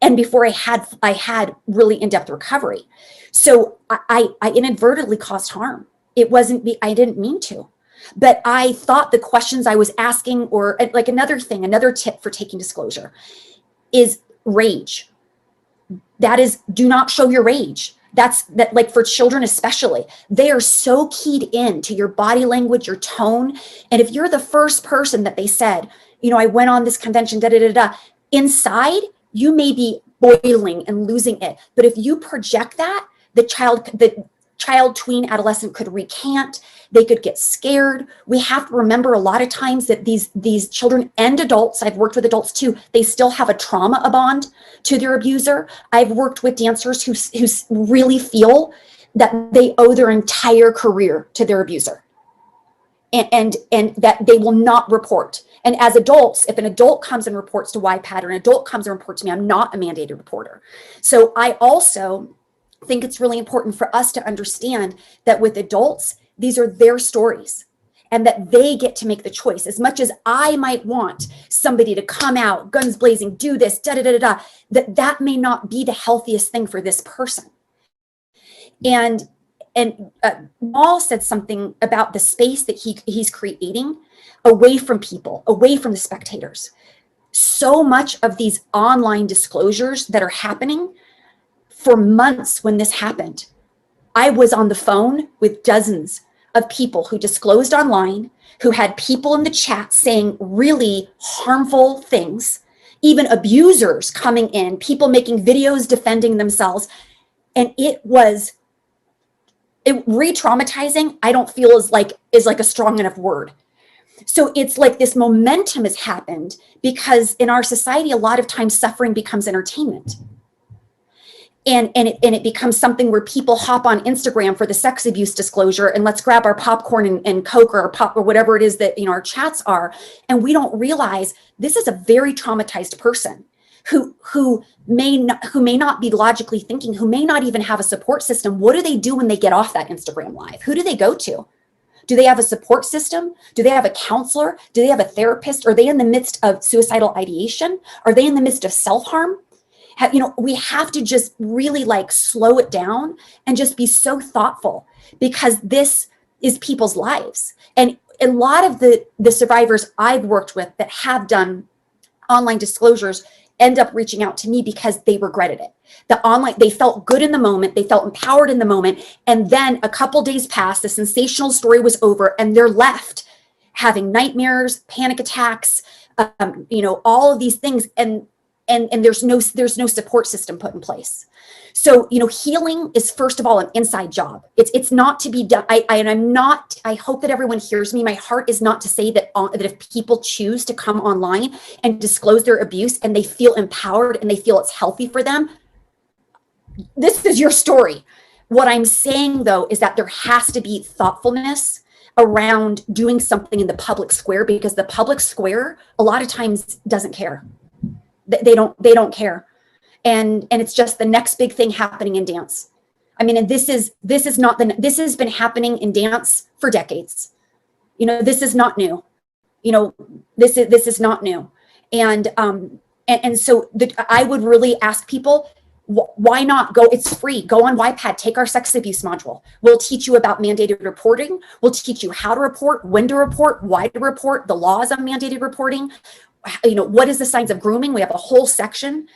Speaker 8: and before I had really in-depth recovery. So I inadvertently caused harm. I didn't mean to, but I thought the questions I was asking, or like another tip for taking disclosure is rage. That is, do not show your rage. Like for children especially, they are so keyed in to your body language, your tone. And if you're the first person that they said, I went on this convention, inside, you may be boiling and losing it. But if you project that, the child, tween, adolescent could recant. They could get scared. We have to remember a lot of times that these children and adults, I've worked with adults too, they still have a trauma bond to their abuser. I've worked with dancers who really feel that they owe their entire career to their abuser, and that they will not report. And as adults, if an adult comes and reports to YPAD, or an adult comes and reports to me, I'm not a mandated reporter. So I also think it's really important for us to understand that with adults, these are their stories, and that they get to make the choice. As much as I might want somebody to come out, guns blazing, do this, that may not be the healthiest thing for this person. And Maul said something about the space that he's creating away from people, away from the spectators. So much of these online disclosures that are happening, for months when this happened, I was on the phone with dozens of people who disclosed online, who had people in the chat saying really harmful things, even abusers coming in, people making videos defending themselves. And it re-traumatizing, I don't feel is like a strong enough word. So it's like this momentum has happened because in our society, a lot of times suffering becomes entertainment. and it becomes something where people hop on Instagram for the sex abuse disclosure, and let's grab our popcorn and Coke or pop or whatever it is that, you know, our chats are, and we don't realize this is a very traumatized person who may not be logically thinking, who may not even have a support system. What do they do when they get off that Instagram live? Who do they go to? Do they have a support system? Do they have a counselor? Do they have a therapist? Are they in the midst of suicidal ideation? Are they in the midst of self-harm? You know, we have to just really like slow it down and just be so thoughtful, because this is people's lives. And a lot of the survivors I've worked with that have done online disclosures end up reaching out to me because they regretted it. They felt good in the moment, they felt empowered in the moment, and then a couple days passed, the sensational story was over, and they're left having nightmares, panic attacks, you know, all of these things, and there's no support system put in place. So, you know, healing is first of all an inside job. It's not to be done. I hope that everyone hears me. My heart is not to say that if people choose to come online and disclose their abuse and they feel empowered and they feel it's healthy for them, this is your story. What I'm saying though is that there has to be thoughtfulness around doing something in the public square, because the public square a lot of times doesn't care. They don't care. And it's just the next big thing happening in dance. I mean, and this has been happening in dance for decades. You know, this is not new. You know, this is not new. And so I would really ask people, why not go? It's free. Go on YPAD, take our sex abuse module. We'll teach you about mandated reporting. We'll teach you how to report, when to report, why to report, the laws on mandated reporting. You know, what is the signs of grooming? We have a whole section.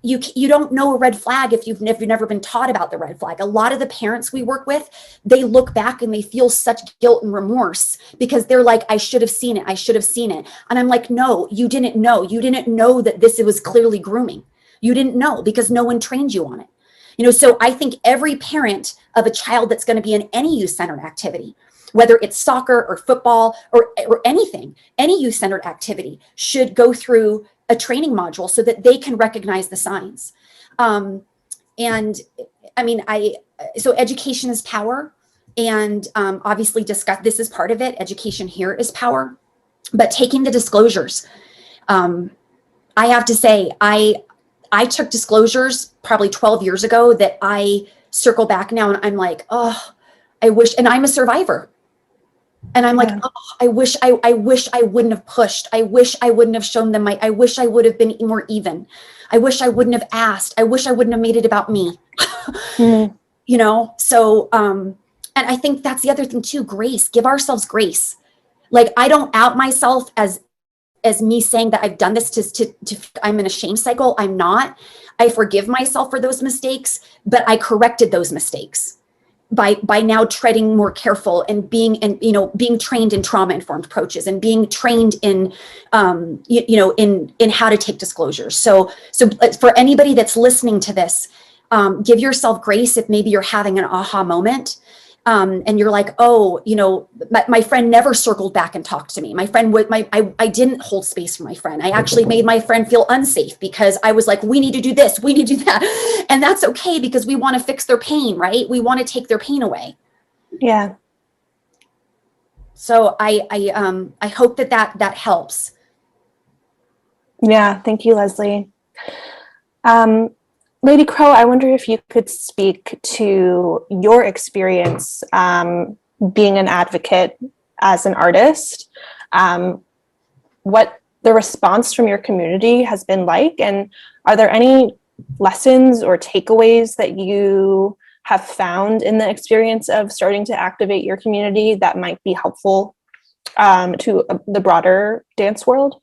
Speaker 8: You don't know a red flag if you've never been taught about the red flag. A lot of the parents we work with, they look back and they feel such guilt and remorse because they're like, I should have seen it. I should have seen it. And I'm like, no, you didn't know. You didn't know that this was clearly grooming. You didn't know because no one trained you on it. You know, so I think every parent of a child that's going to be in any youth-centered activity, whether it's soccer or football or anything, any youth-centered activity should go through a training module so that they can recognize the signs. And I mean, so education is power, and obviously this is part of it. Education here is power, but taking the disclosures. I have to say, I took disclosures probably 12 years ago that I circle back now and I'm like, oh, I wish, and I'm a survivor. And I'm like, oh, I wish I wouldn't have pushed. I wish I wouldn't have shown them I wish I would have been more even. I wish I wouldn't have asked. I wish I wouldn't have made it about me. You know, so, and I think that's the other thing too, grace, give ourselves grace. Like, I don't out myself as me saying that I've done this to I'm in a shame cycle. I'm not. I forgive myself for those mistakes, but I corrected those mistakes by now treading more careful and being trained in trauma-informed approaches and being trained in in how to take disclosures. So for anybody that's listening to this, give yourself grace if maybe you're having an aha moment. And you're like, oh, you know, my friend never circled back and talked to me. My friend I didn't hold space for my friend. I actually made my friend feel unsafe because I was like, we need to do this, we need to do that. And that's okay because we want to fix their pain, right? We want to take their pain away.
Speaker 4: Yeah.
Speaker 8: So I hope that helps.
Speaker 4: Yeah. Thank you, Leslie. Lady Crow, I wonder if you could speak to your experience being an advocate as an artist, what the response from your community has been like, and are there any lessons or takeaways that you have found in the experience of starting to activate your community that might be helpful to the broader dance world?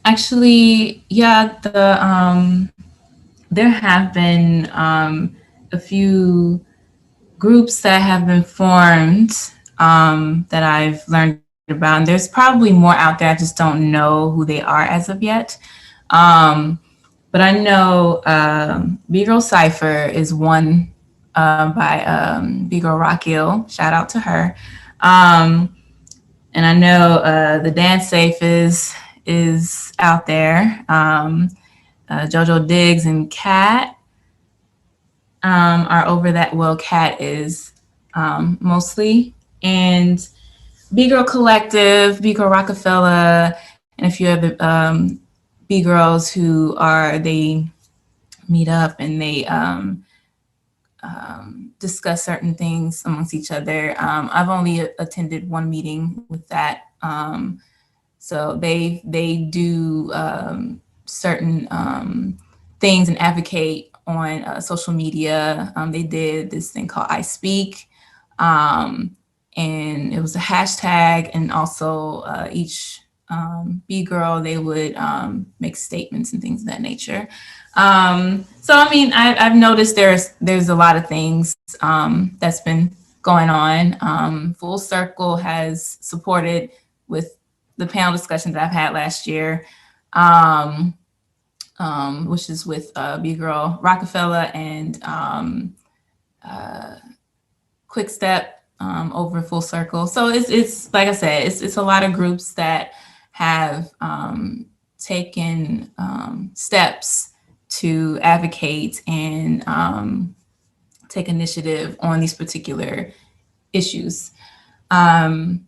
Speaker 6: Actually, yeah, there have been a few groups that have been formed that I've learned about. And there's probably more out there. I just don't know who they are as of yet. But I know B-Girl Cypher is one by B-Girl Rockhill. Shout out to her. And I know the Dance Safe is is out there. Jojo Diggs and Kat are over that. Well, Kat is mostly. And B-Girl Collective, B-Girl Rockefeller, and a few other B-Girls they meet up and they discuss certain things amongst each other. I've only attended one meeting with that. So they do certain things and advocate on social media. They did this thing called I Speak, and it was a hashtag, and also each B-Girl, they would make statements and things of that nature. So I mean, I've noticed there's a lot of things that's been going on. Full Circle has supported with the panel discussion that I've had last year, which is with B-Girl Rockefeller and Quick Step over Full Circle. So it's like I said, it's a lot of groups that have taken steps to advocate and take initiative on these particular issues. And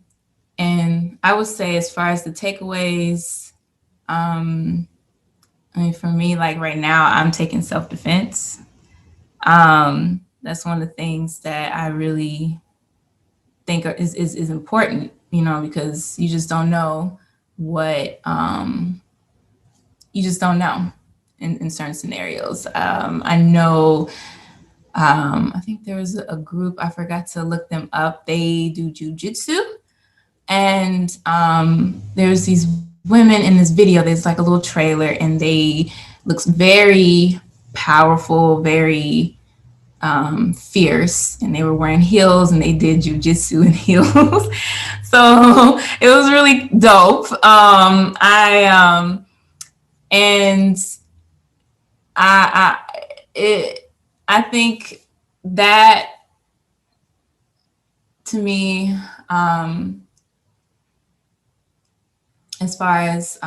Speaker 6: I would say, as far as the takeaways, I mean, for me, like right now, I'm taking self-defense. That's one of the things that I really think is important, you know, because you just don't know what, you just don't know in certain scenarios. I know, I think there was a group, I forgot to look them up. They do jujitsu, and there's these women in this video. There's like a little trailer, and they looks very powerful, very fierce, and they were wearing heels, and they did jujitsu in heels. So it was really dope. I think that, to me, as far as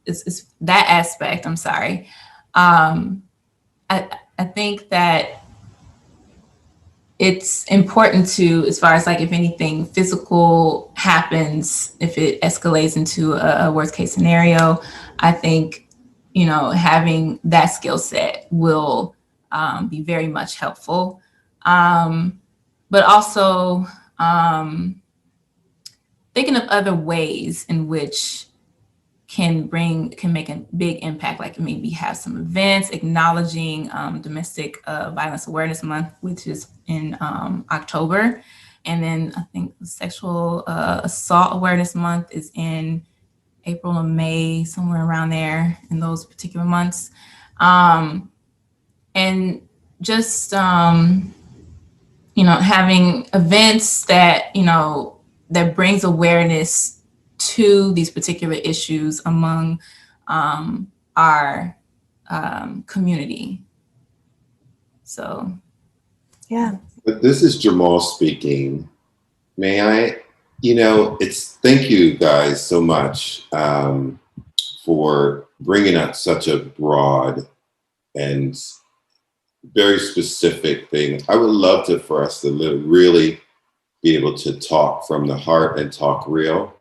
Speaker 6: it's that aspect, I'm sorry. I think that it's important to, as far as like, if anything physical happens, if it escalates into a worst case scenario, I think, you know, having that skill set will be very much helpful. But also thinking of other ways in which can make a big impact, like maybe have some events acknowledging Domestic Violence Awareness Month, which is in October. And then I think Sexual Assault Awareness Month is in April or May, somewhere around there in those particular months. And just, you know, having events that, you know, that brings awareness to these particular issues among our community. So,
Speaker 4: yeah.
Speaker 5: But this is Germaul speaking. May I, you know, thank you guys so much for bringing up such a broad and very specific thing. I would love for us to really be able to talk from the heart and talk real.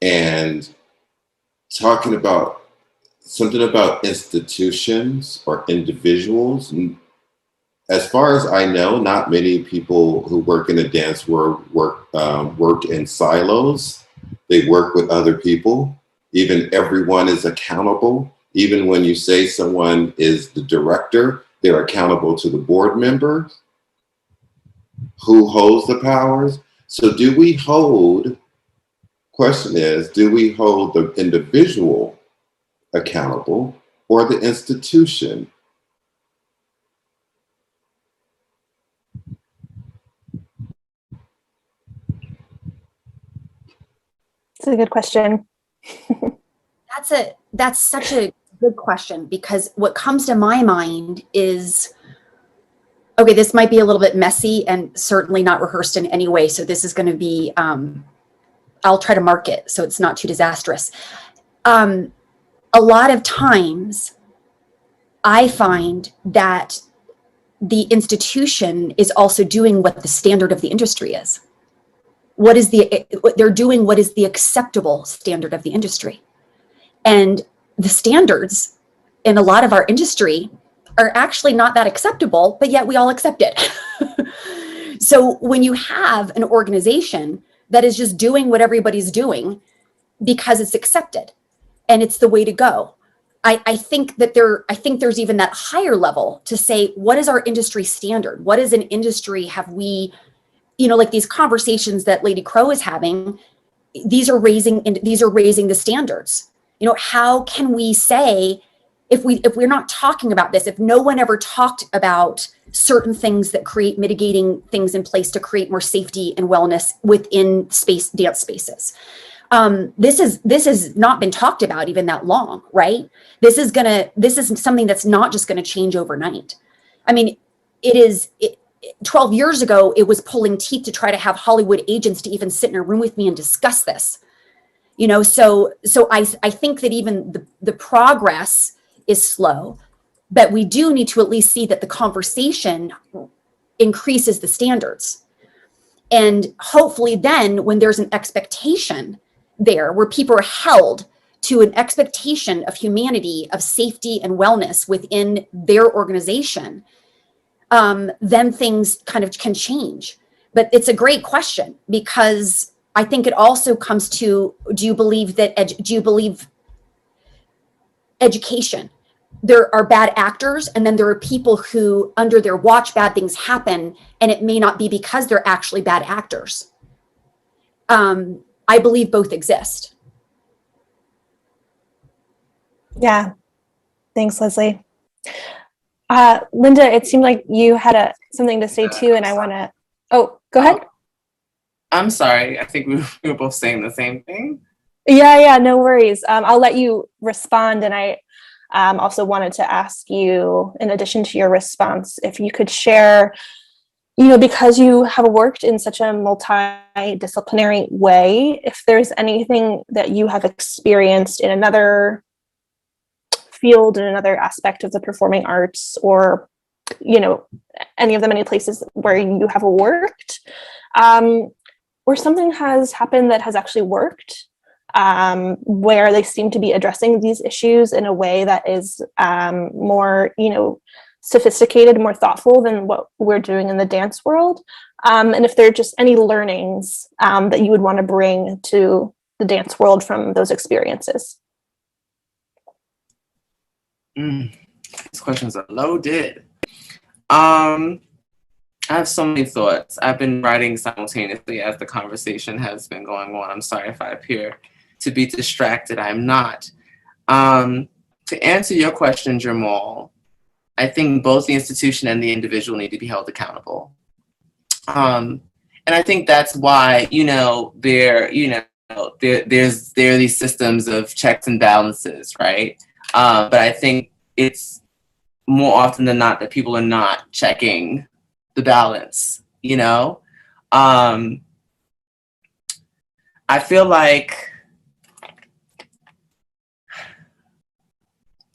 Speaker 5: And talking about something about institutions or individuals. As far as I know, not many people who work in the dance world work in silos. They work with other people. Even everyone is accountable. Even when you say someone is the director, they're accountable to the board members who holds the powers. So question is, do we hold the individual accountable or the institution?
Speaker 4: It's a good question.
Speaker 8: That's such a good question, because what comes to my mind is, okay, this might be a little bit messy and certainly not rehearsed in any way. So this is going to be, I'll try to mark it so it's not too disastrous. A lot of times I find that the institution is also doing what the standard of the industry is. They're doing what is the acceptable standard of the industry. And the standards in a lot of our industry are actually not that acceptable, but yet we all accept it. So when you have an organization that is just doing what everybody's doing because it's accepted and it's the way to go, I think there's even that higher level to say, what is our industry standard? What is an industry have we, like these conversations that Lady Crow is having, these are raising the standards. How can we say, if we're not talking about this, if no one ever talked about certain things that create mitigating things in place to create more safety and wellness within dance spaces. This has not been talked about even that long, right? This is something that's not just going to change overnight. I mean, 12 years ago, it was pulling teeth to try to have Hollywood agents to even sit in a room with me and discuss this. So I think that even the progress is slow, but we do need to at least see that the conversation increases the standards. And hopefully then when there's an expectation there where people are held to an expectation of humanity, of safety and wellness within their organization, then things kind of can change. But it's a great question, because I think it also comes to, do you believe education? There are bad actors, and then there are people who, under their watch, bad things happen, and it may not be because they're actually bad actors. I believe both exist.
Speaker 4: Yeah. Thanks, Leslie. Linda, it seemed like you had something to say too, and I want to, go ahead.
Speaker 7: I'm sorry. I think we were both saying the same thing.
Speaker 4: Yeah, no worries. I'll let you respond. And I also wanted to ask you, in addition to your response, if you could share, because you have worked in such a multidisciplinary way, if there's anything that you have experienced in another field, in another aspect of the performing arts, or, any of the many places where you have worked, where something has happened that has actually worked, where they seem to be addressing these issues in a way that is more, sophisticated, more thoughtful than what we're doing in the dance world. And if there are just any learnings that you would want to bring to the dance world from those experiences.
Speaker 7: These questions are loaded. I have so many thoughts. I've been writing simultaneously as the conversation has been going on. I'm sorry if I appear to be distracted. I'm not. To answer your question, Germaul, I think both the institution and the individual need to be held accountable. And I think that's why, there are these systems of checks and balances, right? But I think it's more often than not that people are not checking the balance, I feel like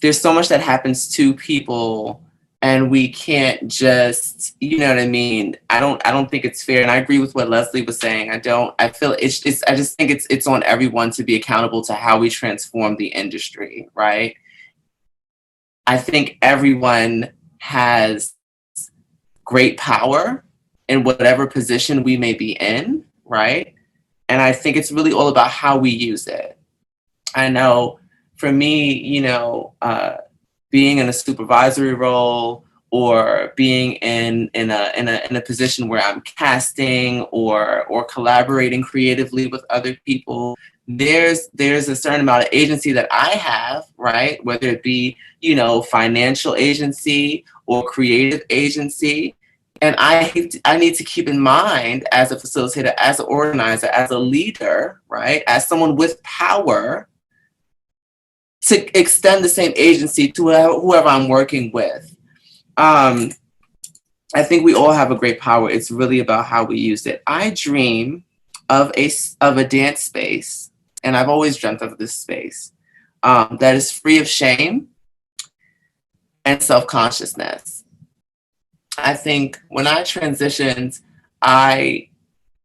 Speaker 7: there's so much that happens to people, and we can't just, I don't think it's fair. And I agree with what Leslie was saying. I just think it's on everyone to be accountable to how we transform the industry, right? I think everyone has great power in whatever position we may be in, right? And I think it's really all about how we use it. I know for me, being in a supervisory role, or being in a position where I'm casting or collaborating creatively with other people, there's a certain amount of agency that I have, right? Whether it be, financial agency or creative agency. And I need to keep in mind, as a facilitator, as an organizer, as a leader, right? As someone with power, to extend the same agency to whoever I'm working with. I think we all have a great power. It's really about how we use it. I dream of a dance space, and I've always dreamt of this space that is free of shame and self-consciousness. I think when I transitioned, I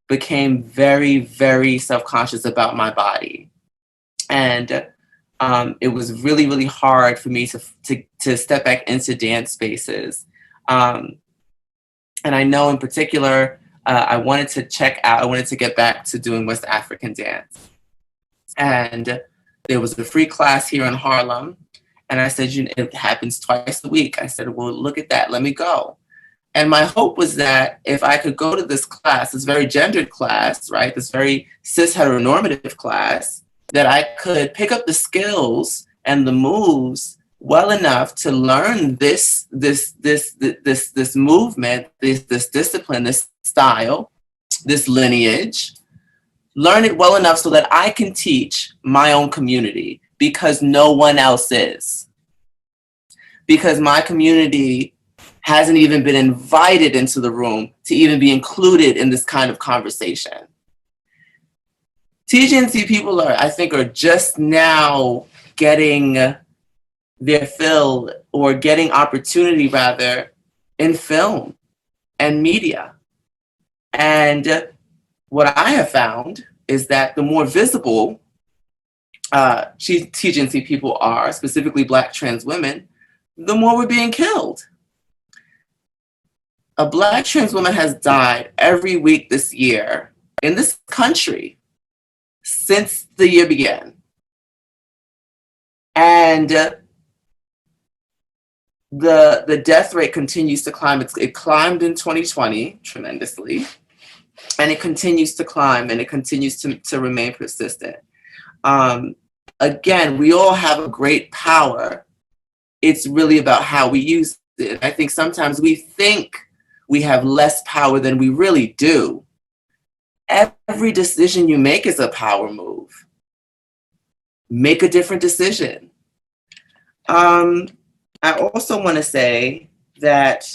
Speaker 7: became very, very self-conscious about my body. And it was really, really hard for me to step back into dance spaces. And I know in particular, I wanted to get back to doing West African dance. And there was a free class here in Harlem. And I said, it happens twice a week. I said, well, look at that, let me go. And my hope was that if I could go to this class, this very gendered class, right, this very cis heteronormative class, that I could pick up the skills and the moves well enough to learn this movement, this discipline, this style, this lineage, learn it well enough so that I can teach my own community, because no one else is. Because my community hasn't even been invited into the room to even be included in this kind of conversation. TGNC people are just now getting their fill, or getting opportunity rather, in film and media. And what I have found is that the more visible TGNC people are, specifically Black trans women, the more we're being killed. A Black trans woman has died every week this year in this country since the year began. And the death rate continues to climb. It climbed in 2020 tremendously, and it continues to climb, and it continues to remain persistent. Again, we all have a great power. It's really about how we use it. I think sometimes we think we have less power than we really do. Every decision you make is a power move. Make a different decision. I also want to say that,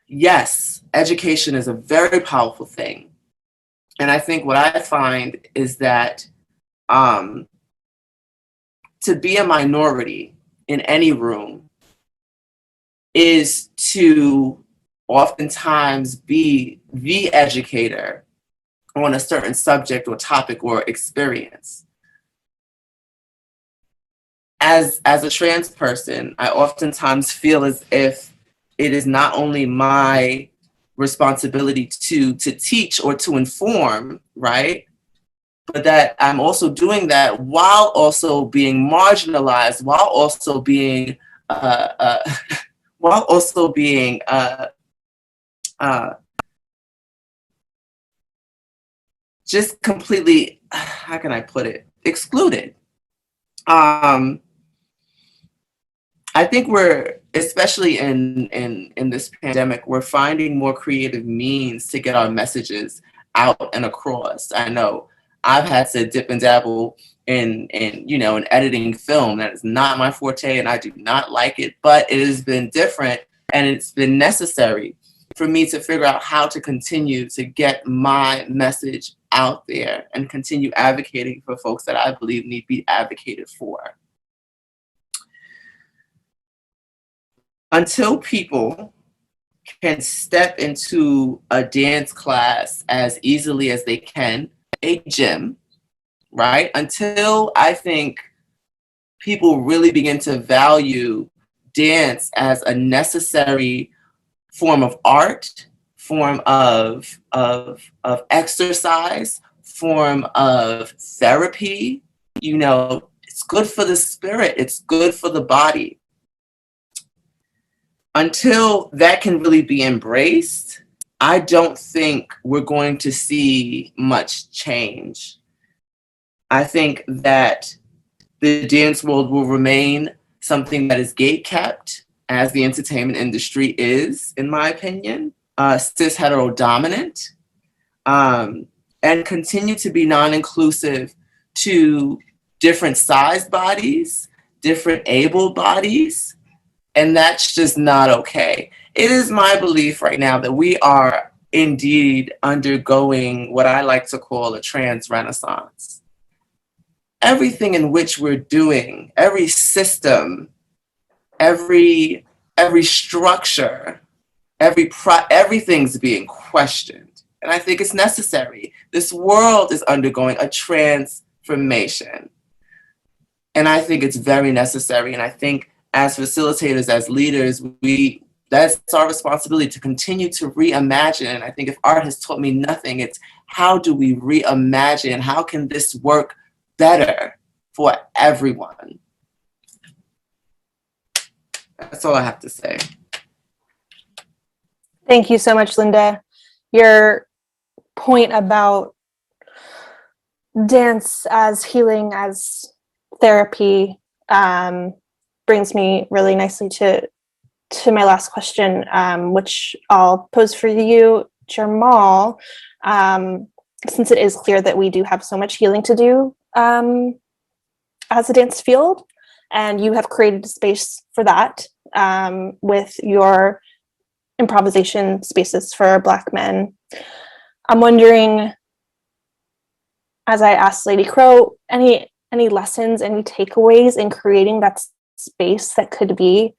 Speaker 7: yes, education is a very powerful thing. And I think what I find is that to be a minority in any room is to oftentimes be the educator on a certain subject or topic or experience. As a trans person, I oftentimes feel as if it is not only my responsibility to teach or to inform, right? But that I'm also doing that while also being marginalized, while also being just completely, how can I put it, excluded. I think we're, especially in this pandemic, we're finding more creative means to get our messages out and across. I know I've had to dip and dabble in editing film. That is not my forte, and I do not like it, but it has been different, and it's been necessary for me to figure out how to continue to get my message out there and continue advocating for folks that I believe need to be advocated for. Until people can step into a dance class as easily as they can, a gym, right? Until I think people really begin to value dance as a necessary form of art, form of exercise, form of therapy, it's good for the spirit, it's good for the body. Until that can really be embraced, I don't think we're going to see much change. I think that the dance world will remain something that is gatekept, as the entertainment industry is, in my opinion, cis hetero dominant, and continue to be non-inclusive to different sized bodies, different able bodies, and that's just not okay. It is my belief right now that we are indeed undergoing what I like to call a trans renaissance. Everything in which we're doing, every system, every structure, everything's being questioned. And I think it's necessary. This world is undergoing a transformation. And I think it's very necessary. And I think as facilitators, as leaders, that's our responsibility to continue to reimagine. And I think if art has taught me nothing, it's how do we reimagine? How can this work better for everyone? That's all I have to say.
Speaker 4: Thank you so much, Linda. Your point about dance as healing, as therapy, brings me really nicely to my last question, which I'll pose for you, Germaul. Since it is clear that we do have so much healing to do as a dance field, and you have created a space for that with your improvisation spaces for Black men. I'm wondering, as I asked Lady Crow, any lessons, any takeaways in creating that space that could be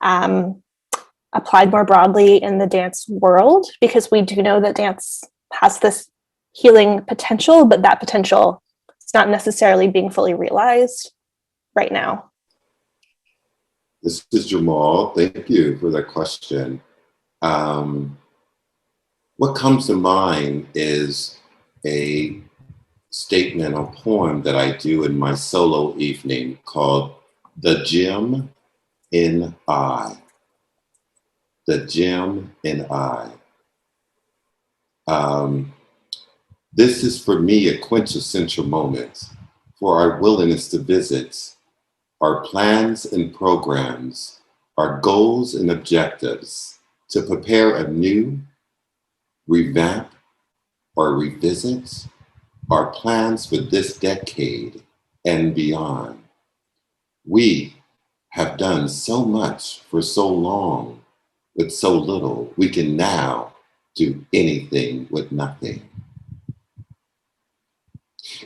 Speaker 4: applied more broadly in the dance world? Because we do know that dance has this healing potential, but that potential is not necessarily being fully realized right now.
Speaker 5: This is Germaul. Thank you for that question. What comes to mind is a statement, a poem that I do in my solo evening called The Gem in I. The Gem in I. This is for me a quintessential moment for our willingness to visit our plans and programs, our goals and objectives to prepare anew, revamp, or revisit our plans for this decade and beyond. We have done so much for so long with so little. We can now do anything with nothing.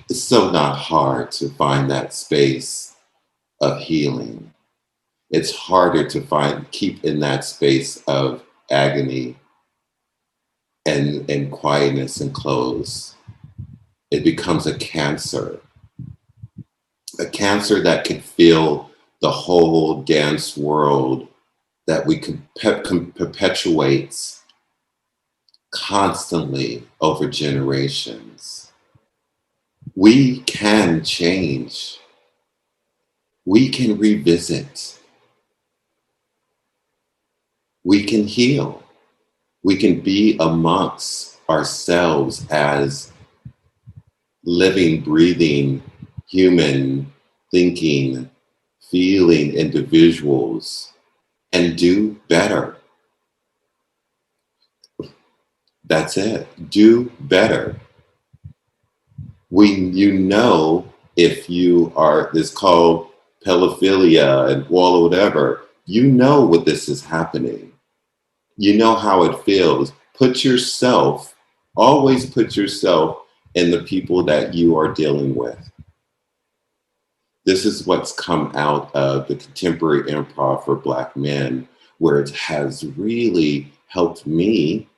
Speaker 5: It's so not hard to find that space of healing. It's harder to keep in that space of agony and quietness and close. It becomes a cancer that can fill the whole dance world that we perpetuates constantly over generations. We can change. We can revisit. We can heal. We can be amongst ourselves as living, breathing, human, thinking, feeling individuals and do better. That's it. Do better. If you are, it's called pedophilia and all whatever, you know what this is happening. You know how it feels. Always put yourself in the people that you are dealing with. This is what's come out of the contemporary improv for Black men, where it has really helped me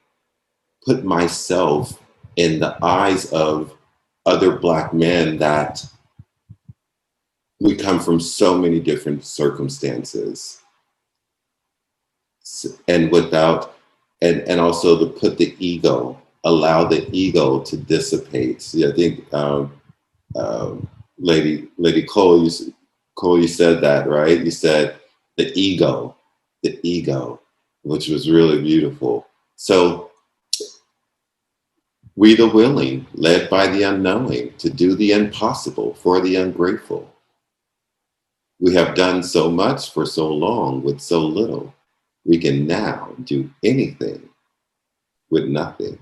Speaker 5: put myself in the eyes of other Black men that we come from so many different circumstances. And also to put the ego, allow the ego to dissipate. See, I think Lady Cole, you said that, right? You said the ego, which was really beautiful. So we the willing, led by the unknowing, to do the impossible for the ungrateful. We have done so much for so long with so little. We can now do anything with nothing.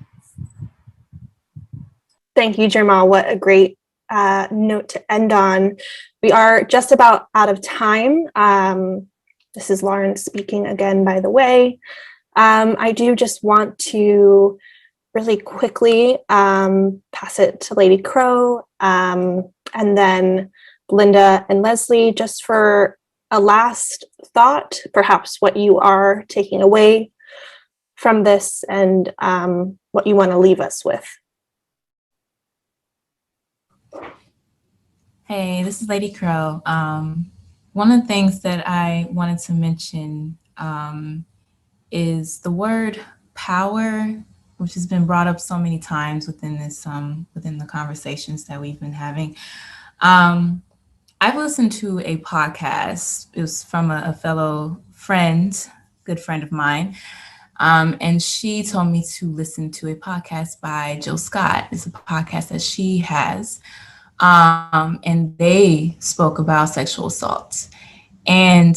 Speaker 4: Thank you, Germaul. What a great note to end on. We are just about out of time. This is Lauren speaking again, by the way. I do just want to really quickly pass it to Lady Crow, and then Linda and Leslie, just for a last thought, perhaps what you are taking away from this and what you want to leave us with.
Speaker 6: Hey, this is Lady Crow. One of the things that I wanted to mention is the word power, which has been brought up so many times within this within the conversations that we've been having. I've listened to a podcast. It was from a fellow friend, good friend of mine. And she told me to listen to a podcast by Jill Scott. It's a podcast that she has. And they spoke about sexual assault. And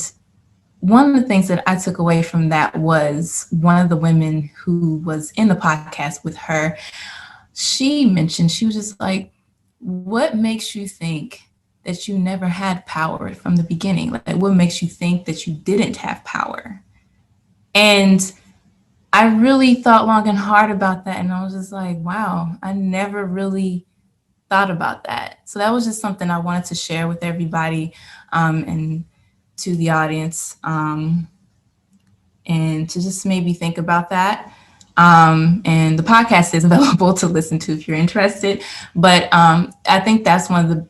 Speaker 6: one of the things that I took away from that was one of the women who was in the podcast with her. She mentioned, she was just like, what makes you think that you never had power from the beginning? Like, what makes you think that you didn't have power? And I really thought long and hard about that. And I was just like, wow, I never really thought about that. So that was just something I wanted to share with everybody and to the audience, and to just maybe think about that. And the podcast is available to listen to if you're interested. But I think that's one of the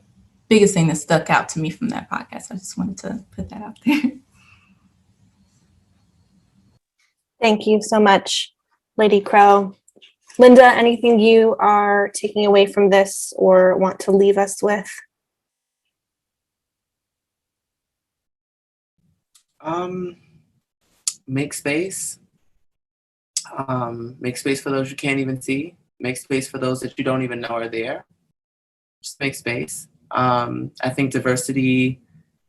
Speaker 6: biggest things that stuck out to me from that podcast. I just wanted to put that out there.
Speaker 4: Thank you so much, Lady Crow. Linda, anything you are taking away from this or want to leave us with?
Speaker 7: Make space. Make space for those you can't even see. Make space for those that you don't even know are there. Just make space. I think diversity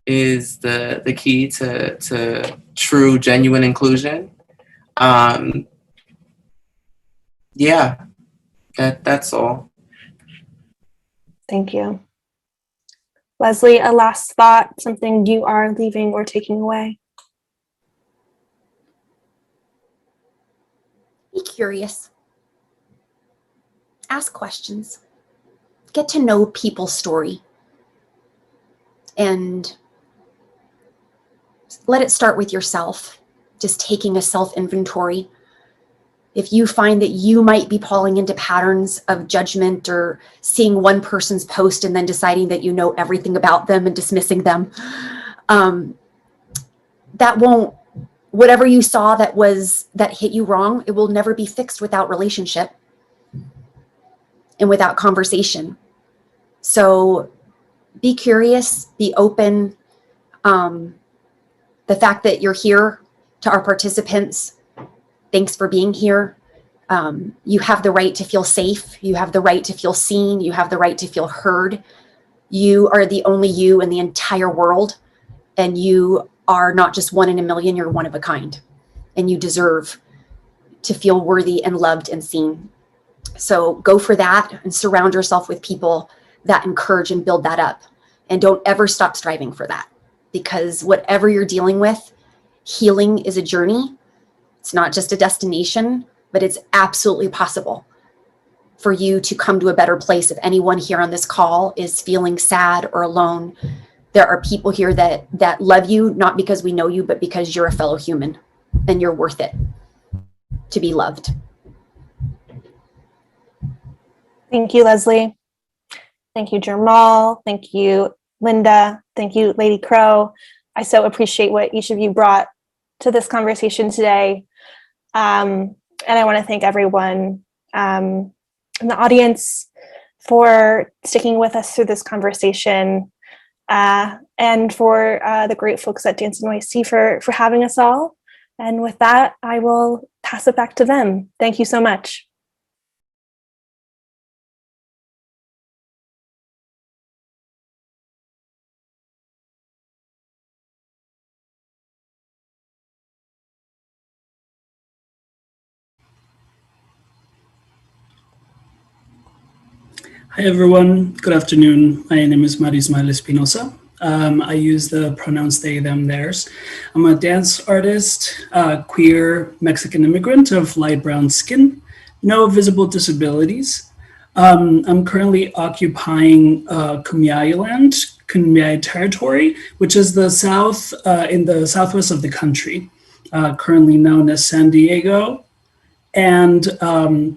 Speaker 7: is the key to true, genuine inclusion. Yeah, that's all.
Speaker 4: Thank you. Leslie, a last thought, something you are leaving or taking away?
Speaker 8: Be curious. Ask questions. Get to know people's story. And let it start with yourself, just taking a self-inventory. If you find that you might be falling into patterns of judgment or seeing one person's post and then deciding that you know everything about them and dismissing them, that won't, whatever you saw that hit you wrong, it will never be fixed without relationship and without conversation. So be curious, be open. The fact that you're here, to our participants, thanks for being here. You have the right to feel safe. You have the right to feel seen. You have the right to feel heard. You are the only you in the entire world. And you are not just one in a million, you're one of a kind. And you deserve to feel worthy and loved and seen. So go for that and surround yourself with people that encourage and build that up. And don't ever stop striving for that. Because whatever you're dealing with, healing is a journey. It's not just a destination, but it's absolutely possible for you to come to a better place. If anyone here on this call is feeling sad or alone, there are people here that love you, not because we know you, but because you're a fellow human and you're worth it to be loved.
Speaker 4: Thank you, Leslie. Thank you, Germaul. Thank you, Linda. Thank you, Lady Crow. I so appreciate what each of you brought to this conversation today. And I want to thank everyone in the audience for sticking with us through this conversation, and for the great folks at Dance NYC for having us all. And with that, I will pass it back to them. Thank you so much.
Speaker 9: Hi everyone, good afternoon. My name is Marismael Espinosa. I use the pronouns they, them, theirs. I'm a dance artist, queer Mexican immigrant of light brown skin, no visible disabilities. I'm currently occupying Kumeyaay land, Kumeyaay territory, which is the south, in the southwest of the country, currently known as San Diego, and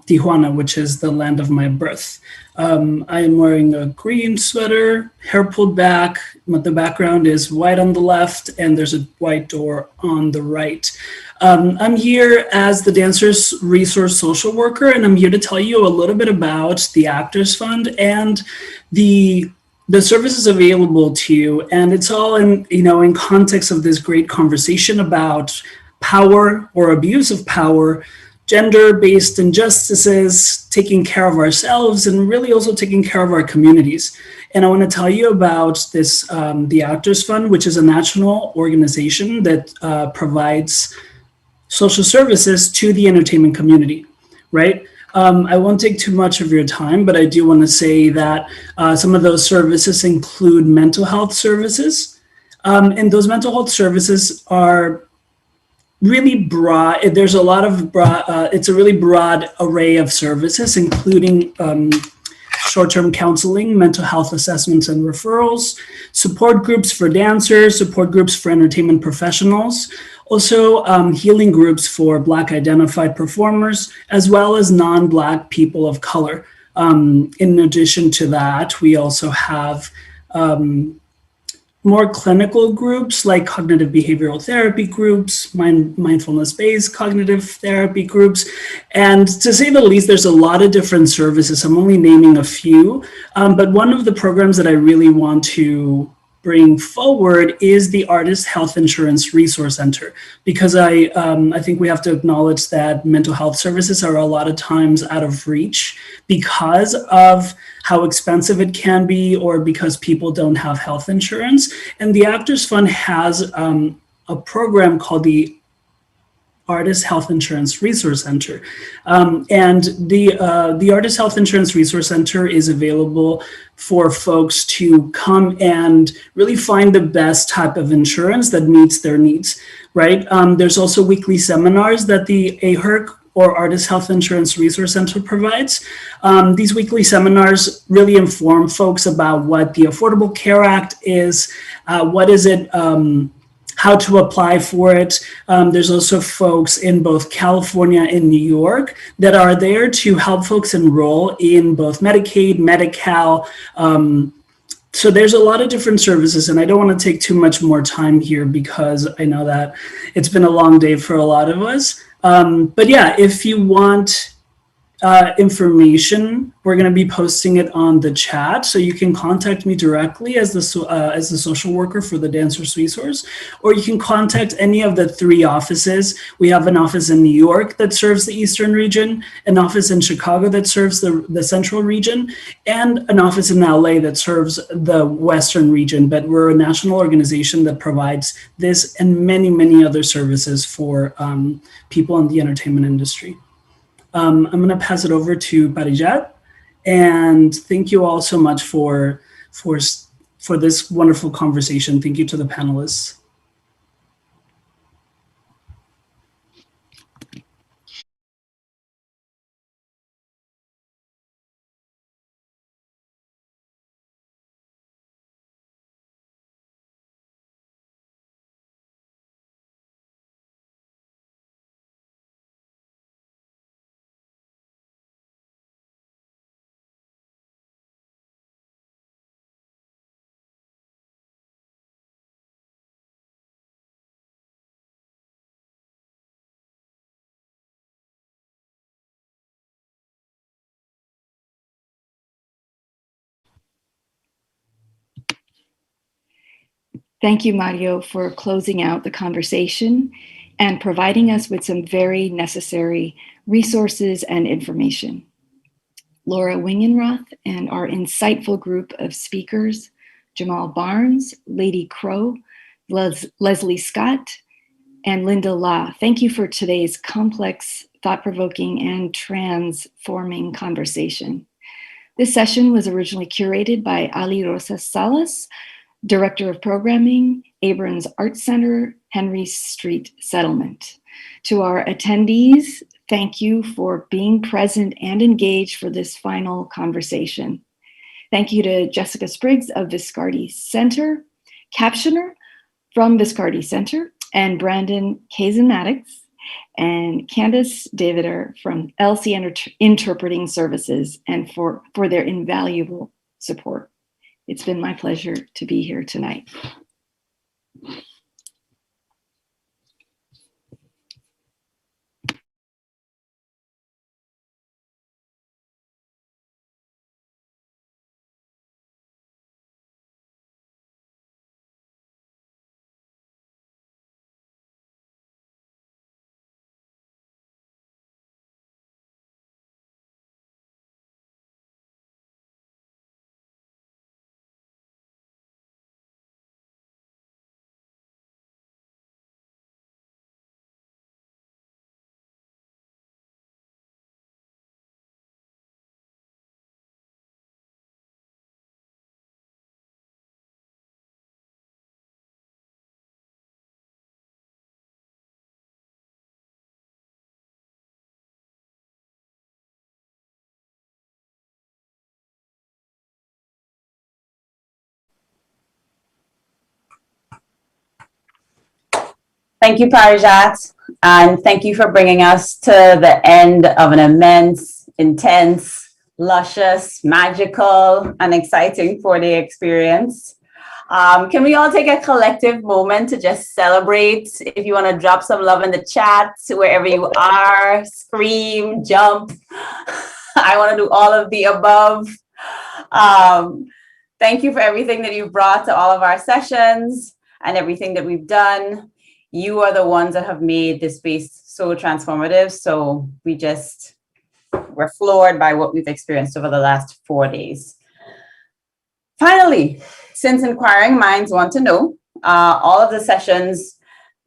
Speaker 9: Tijuana, which is the land of my birth. I am wearing a green sweater, hair pulled back. The background is white on the left, and there's a white door on the right. I'm here as the Dancers Resource Social Worker, and I'm here to tell you a little bit about the Actors Fund and the services available to you. And it's all in context of this great conversation about power or abuse of power, gender-based injustices, taking care of ourselves, and really also taking care of our communities. And I want to tell you about this, the Actors Fund, which is a national organization that provides social services to the entertainment community, right? I won't take too much of your time, but I do want to say that some of those services include mental health services. And those mental health services are really broad. There's a lot of it's a really broad array of services, including short-term counseling, mental health assessments and referrals, support groups for dancers, support groups for entertainment professionals, also healing groups for Black identified performers, as well as non-Black people of color. In addition to that, we also have more clinical groups like cognitive behavioral therapy groups, mindfulness-based cognitive therapy groups. And to say the least, there's a lot of different services. I'm only naming a few, but one of the programs that I really want to bring forward is the Artist Health Insurance Resource Center, because I think we have to acknowledge that mental health services are a lot of times out of reach because of how expensive it can be, or because people don't have health insurance. And the Actors Fund has a program called the Artist Health Insurance Resource Center. And the Artist Health Insurance Resource Center is available for folks to come and really find the best type of insurance that meets their needs, right? There's also weekly seminars that the AHRC, or Artist Health Insurance Resource Center, provides. These weekly seminars really inform folks about what the Affordable Care Act is, what is it, how to apply for it. There's also folks in both California and New York that are there to help folks enroll in both Medicaid, Medi-Cal. So there's a lot of different services, and I don't want to take too much more time here because I know that it's been a long day for a lot of us. But yeah, if you want information, we're going to be posting it on the chat, so you can contact me directly as the social worker for the Dancers Resource, or you can contact any of the 3 offices. We have an office in New York that serves the Eastern region, an office in Chicago that serves the Central region, and an office in LA that serves the Western region. But we're a national organization that provides this and many, many other services for people in the entertainment industry. I'm going to pass it over to Parijat, and thank you all so much for this wonderful conversation. Thank you to the panelists.
Speaker 3: Thank you, Mario, for closing out the conversation and providing us with some very necessary resources and information. Laura Wingenroth and our insightful group of speakers, Germaul Barnes, Lady Crow, Leslie Scott, and Linda La. Thank you for today's complex, thought-provoking, and transforming conversation. This session was originally curated by Ali Rosa-Salas, Director of Programming, Abrons Arts Center, Henry Street Settlement. To our attendees, thank you for being present and engaged for this final conversation. Thank you to Jessica Spriggs of Viscardi Center, Captioner from Viscardi Center, and Brandon Kazan-Maddox and Candace Davider from LC Interpreting Services, and for their invaluable support. It's been my pleasure to be here tonight.
Speaker 2: Thank you, Parijat, and thank you for bringing us to the end of an immense, intense, luscious, magical, and exciting 4-day experience. Can we all take a collective moment to just celebrate? If you want to drop some love in the chat, wherever you are, scream, jump. I want to do all of the above. Thank you for everything that you've brought to all of our sessions and everything that we've done. You are the ones that have made this space so transformative. So we're floored by what we've experienced over the last 4 days. Finally, since inquiring minds want to know, all of the sessions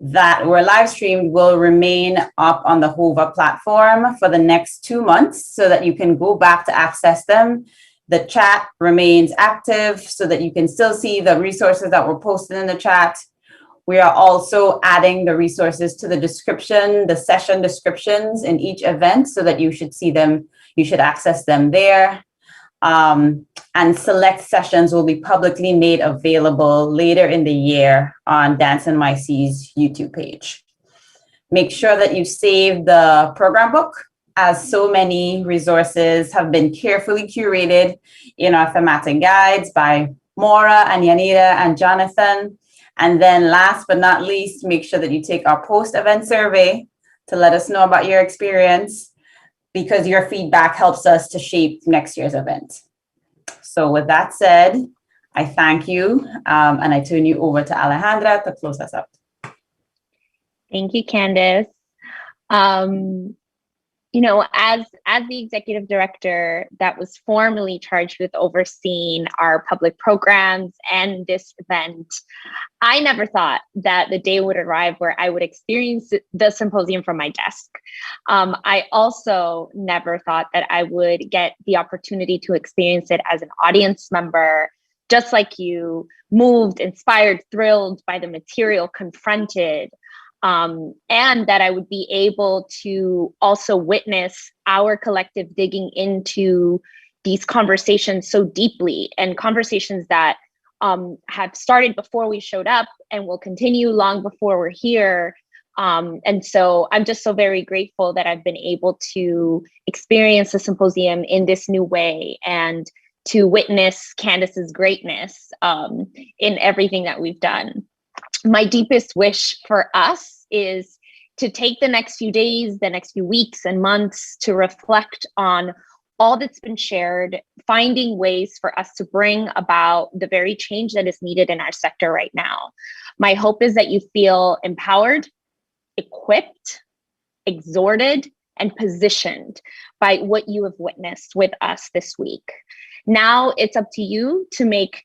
Speaker 2: that were live streamed will remain up on the HOVA platform for the next 2 months so that you can go back to access them. The chat remains active so that you can still see the resources that were posted in the chat. We are also adding the resources to the description, the session descriptions in each event so that you should see them, you should access them there. And select sessions will be publicly made available later in the year on Dance NYC's YouTube page. Make sure that you save the program book, as so many resources have been carefully curated in our thematic guides by Maura and Yanira and Jonathan. And then last but not least, make sure that you take our post-event survey to let us know about your experience, because your feedback helps us to shape next year's event. So with that said, I thank you and I turn you over to Alejandra to close us up.
Speaker 10: Thank you, Candace. You know, as the executive director that was formally charged with overseeing our public programs and this event, I never thought that the day would arrive where I would experience the symposium from my desk. I also never thought that I would get the opportunity to experience it as an audience member, just like you, moved, inspired, thrilled by the material, confronted, and that I would be able to also witness our collective digging into these conversations so deeply, and conversations that have started before we showed up and will continue long before we're here. And so I'm just so very grateful that I've been able to experience the symposium in this new way and to witness Candace's greatness in everything that we've done. My deepest wish for us is to take the next few days, the next few weeks and months to reflect on all that's been shared, finding ways for us to bring about the very change that is needed in our sector right now. My hope is that you feel empowered, equipped, exhorted, and positioned by what you have witnessed with us this week. Now it's up to you to take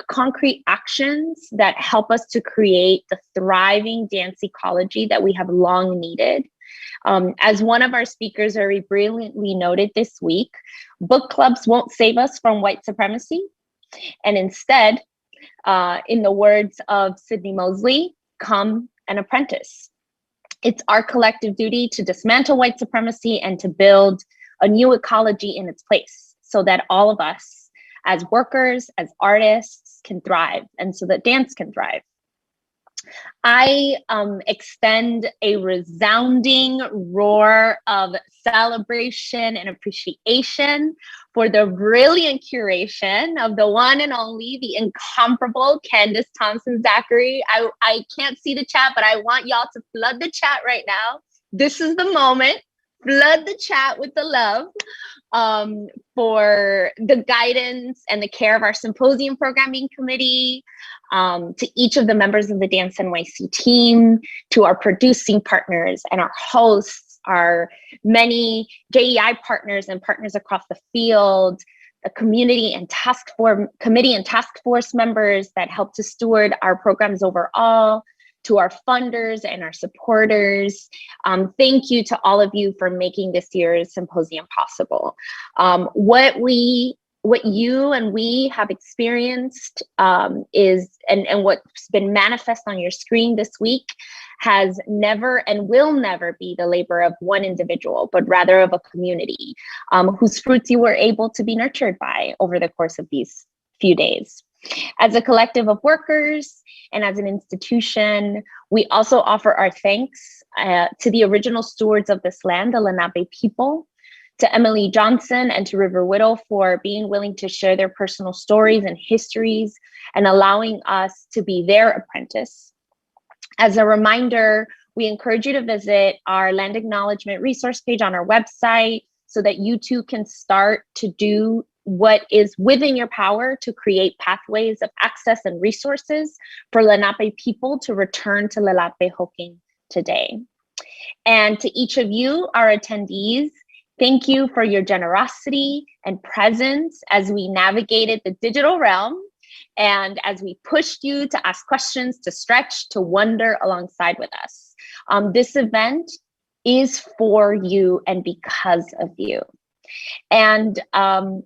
Speaker 10: concrete actions that help us to create the thriving dance ecology that we have long needed. As one of our speakers very brilliantly noted this week, book clubs won't save us from white supremacy. And instead, in the words of Sidney Mosley, come an apprentice. It's our collective duty to dismantle white supremacy and to build a new ecology in its place so that all of us as workers, as artists can thrive, and so that dance can thrive. I extend a resounding roar of celebration and appreciation for the brilliant curation of the one and only, the incomparable Candace Thompson-Zachary. I can't see the chat, but I want y'all to flood the chat right now. This is the moment. Flood the chat with the love for the guidance and the care of our Symposium Programming Committee, to each of the members of the Dance NYC team, to our producing partners and our hosts, our many JEI partners and partners across the field, the community and committee and task force members that help to steward our programs overall, to our funders and our supporters. Thank you to all of you for making this year's symposium possible. What you and we have experienced is, and what's been manifest on your screen this week has never and will never be the labor of one individual, but rather of a community whose fruits you were able to be nurtured by over the course of these few days. As a collective of workers and as an institution, we also offer our thanks to the original stewards of this land, the Lenape people, to Emily Johnson and to River Whittle for being willing to share their personal stories and histories and allowing us to be their apprentice. As a reminder, we encourage you to visit our land acknowledgement resource page on our website so that you too can start to do what is within your power to create pathways of access and resources for Lenape people to return to Lelape Hoking today. And to each of you, our attendees, thank you for your generosity and presence as we navigated the digital realm and as we pushed you to ask questions, to stretch, to wonder alongside with us. This event is for you and because of you. And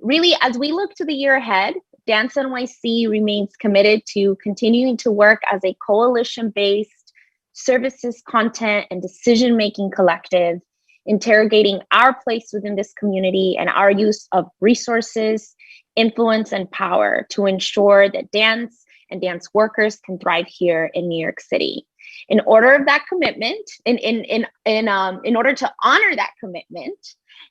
Speaker 10: really, as we look to the year ahead, Dance NYC remains committed to continuing to work as a coalition-based services, content, and decision-making collective, interrogating our place within this community and our use of resources, influence, and power to ensure that dance and dance workers can thrive here in New York City. In order of that commitment, in order to honor that commitment,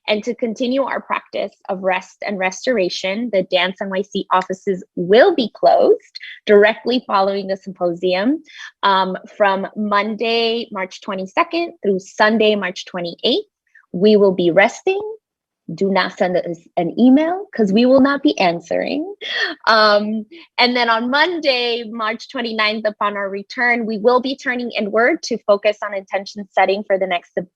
Speaker 10: and to continue our practice of rest and restoration, the Dance NYC offices will be closed directly following the symposium from Monday, March 22nd through Sunday, March 28th. We will be resting. Do not send us an email because we will not be answering. And then on Monday, March 29th, upon our return, we will be turning inward to focus on intention setting for the next, the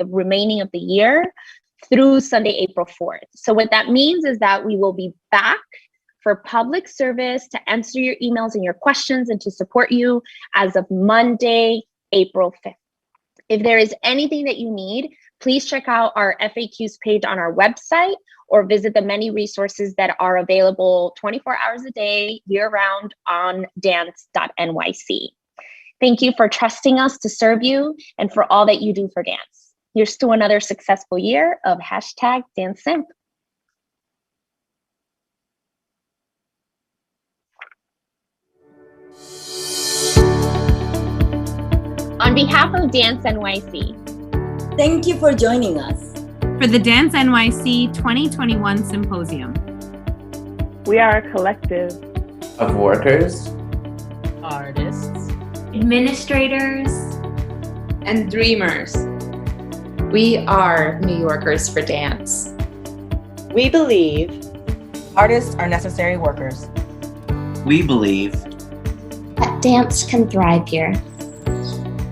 Speaker 10: remaining of the year through Sunday, April 4th. So what that means is that we will be back for public service to answer your emails and your questions and to support you as of Monday, April 5th. If there is anything that you need, please check out our FAQs page on our website or visit the many resources that are available 24 hours a day, year-round on dance.nyc. Thank you for trusting us to serve you and for all that you do for dance. Here's to another successful year of #DanceSimp. On behalf of Dance NYC,
Speaker 11: thank you for joining us
Speaker 1: for the Dance NYC 2021 Symposium.
Speaker 12: We are a collective
Speaker 7: of workers,
Speaker 13: artists,
Speaker 6: administrators,
Speaker 13: and dreamers. We are New Yorkers for dance.
Speaker 14: We believe artists are necessary workers.
Speaker 15: We believe
Speaker 16: that dance can thrive here.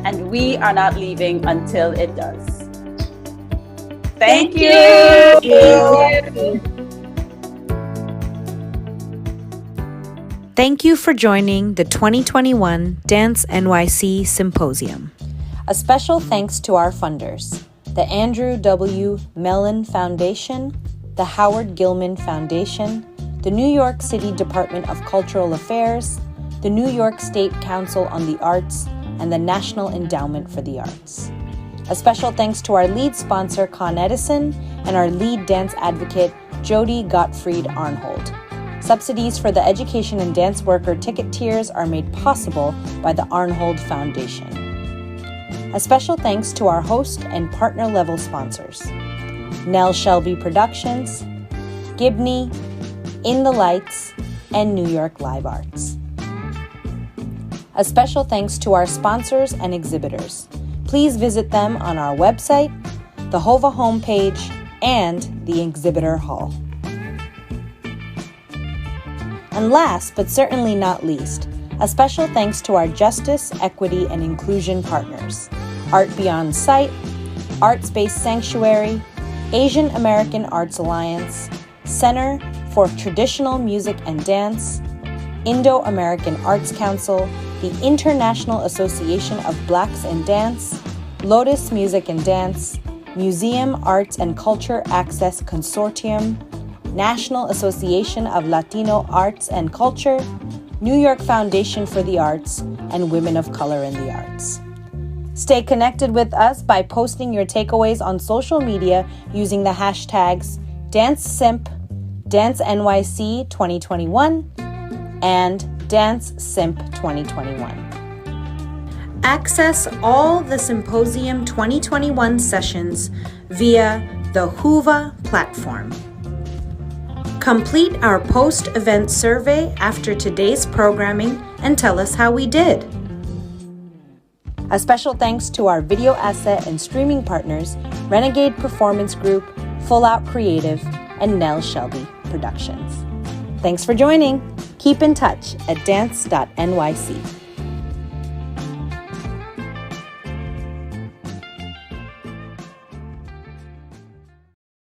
Speaker 2: And we are not leaving until it does.
Speaker 14: Thank you.
Speaker 1: Thank you for joining the 2021 Dance NYC Symposium. A special thanks to our funders, the Andrew W. Mellon Foundation, the Howard Gilman Foundation, the New York City Department of Cultural Affairs, the New York State Council on the Arts, and the National Endowment for the Arts. A special thanks to our lead sponsor, Con Edison, and our lead dance advocate, Jody Gottfried Arnhold. Subsidies for the education and dance worker ticket tiers are made possible by the Arnhold Foundation. A special thanks to our host and partner level sponsors, Nell Shelby Productions, Gibney, In the Lights, and New York Live Arts. A special thanks to our sponsors and exhibitors. Please visit them on our website, the HOVA homepage, and the exhibitor hall. And last, but certainly not least, a special thanks to our justice, equity, and inclusion partners, Art Beyond Sight, Art Space Sanctuary, Asian American Arts Alliance, Center for Traditional Music and Dance, Indo-American Arts Council, the International Association of Blacks in Dance, Lotus Music and Dance, Museum Arts and Culture Access Consortium, National Association of Latino Arts and Culture, New York Foundation for the Arts, and Women of Color in the Arts. Stay connected with us by posting your takeaways on social media using the hashtags DanceSimp, DanceNYC 2021, and DanceSimp 2021. Access all the Symposium 2021 sessions via the HOVA platform. Complete our post-event survey after today's programming and tell us how we did. A special thanks to our video asset and streaming partners, Renegade Performance Group, Full Out Creative, and Nell Shelby Productions. Thanks for joining. Keep in touch at dance.nyc.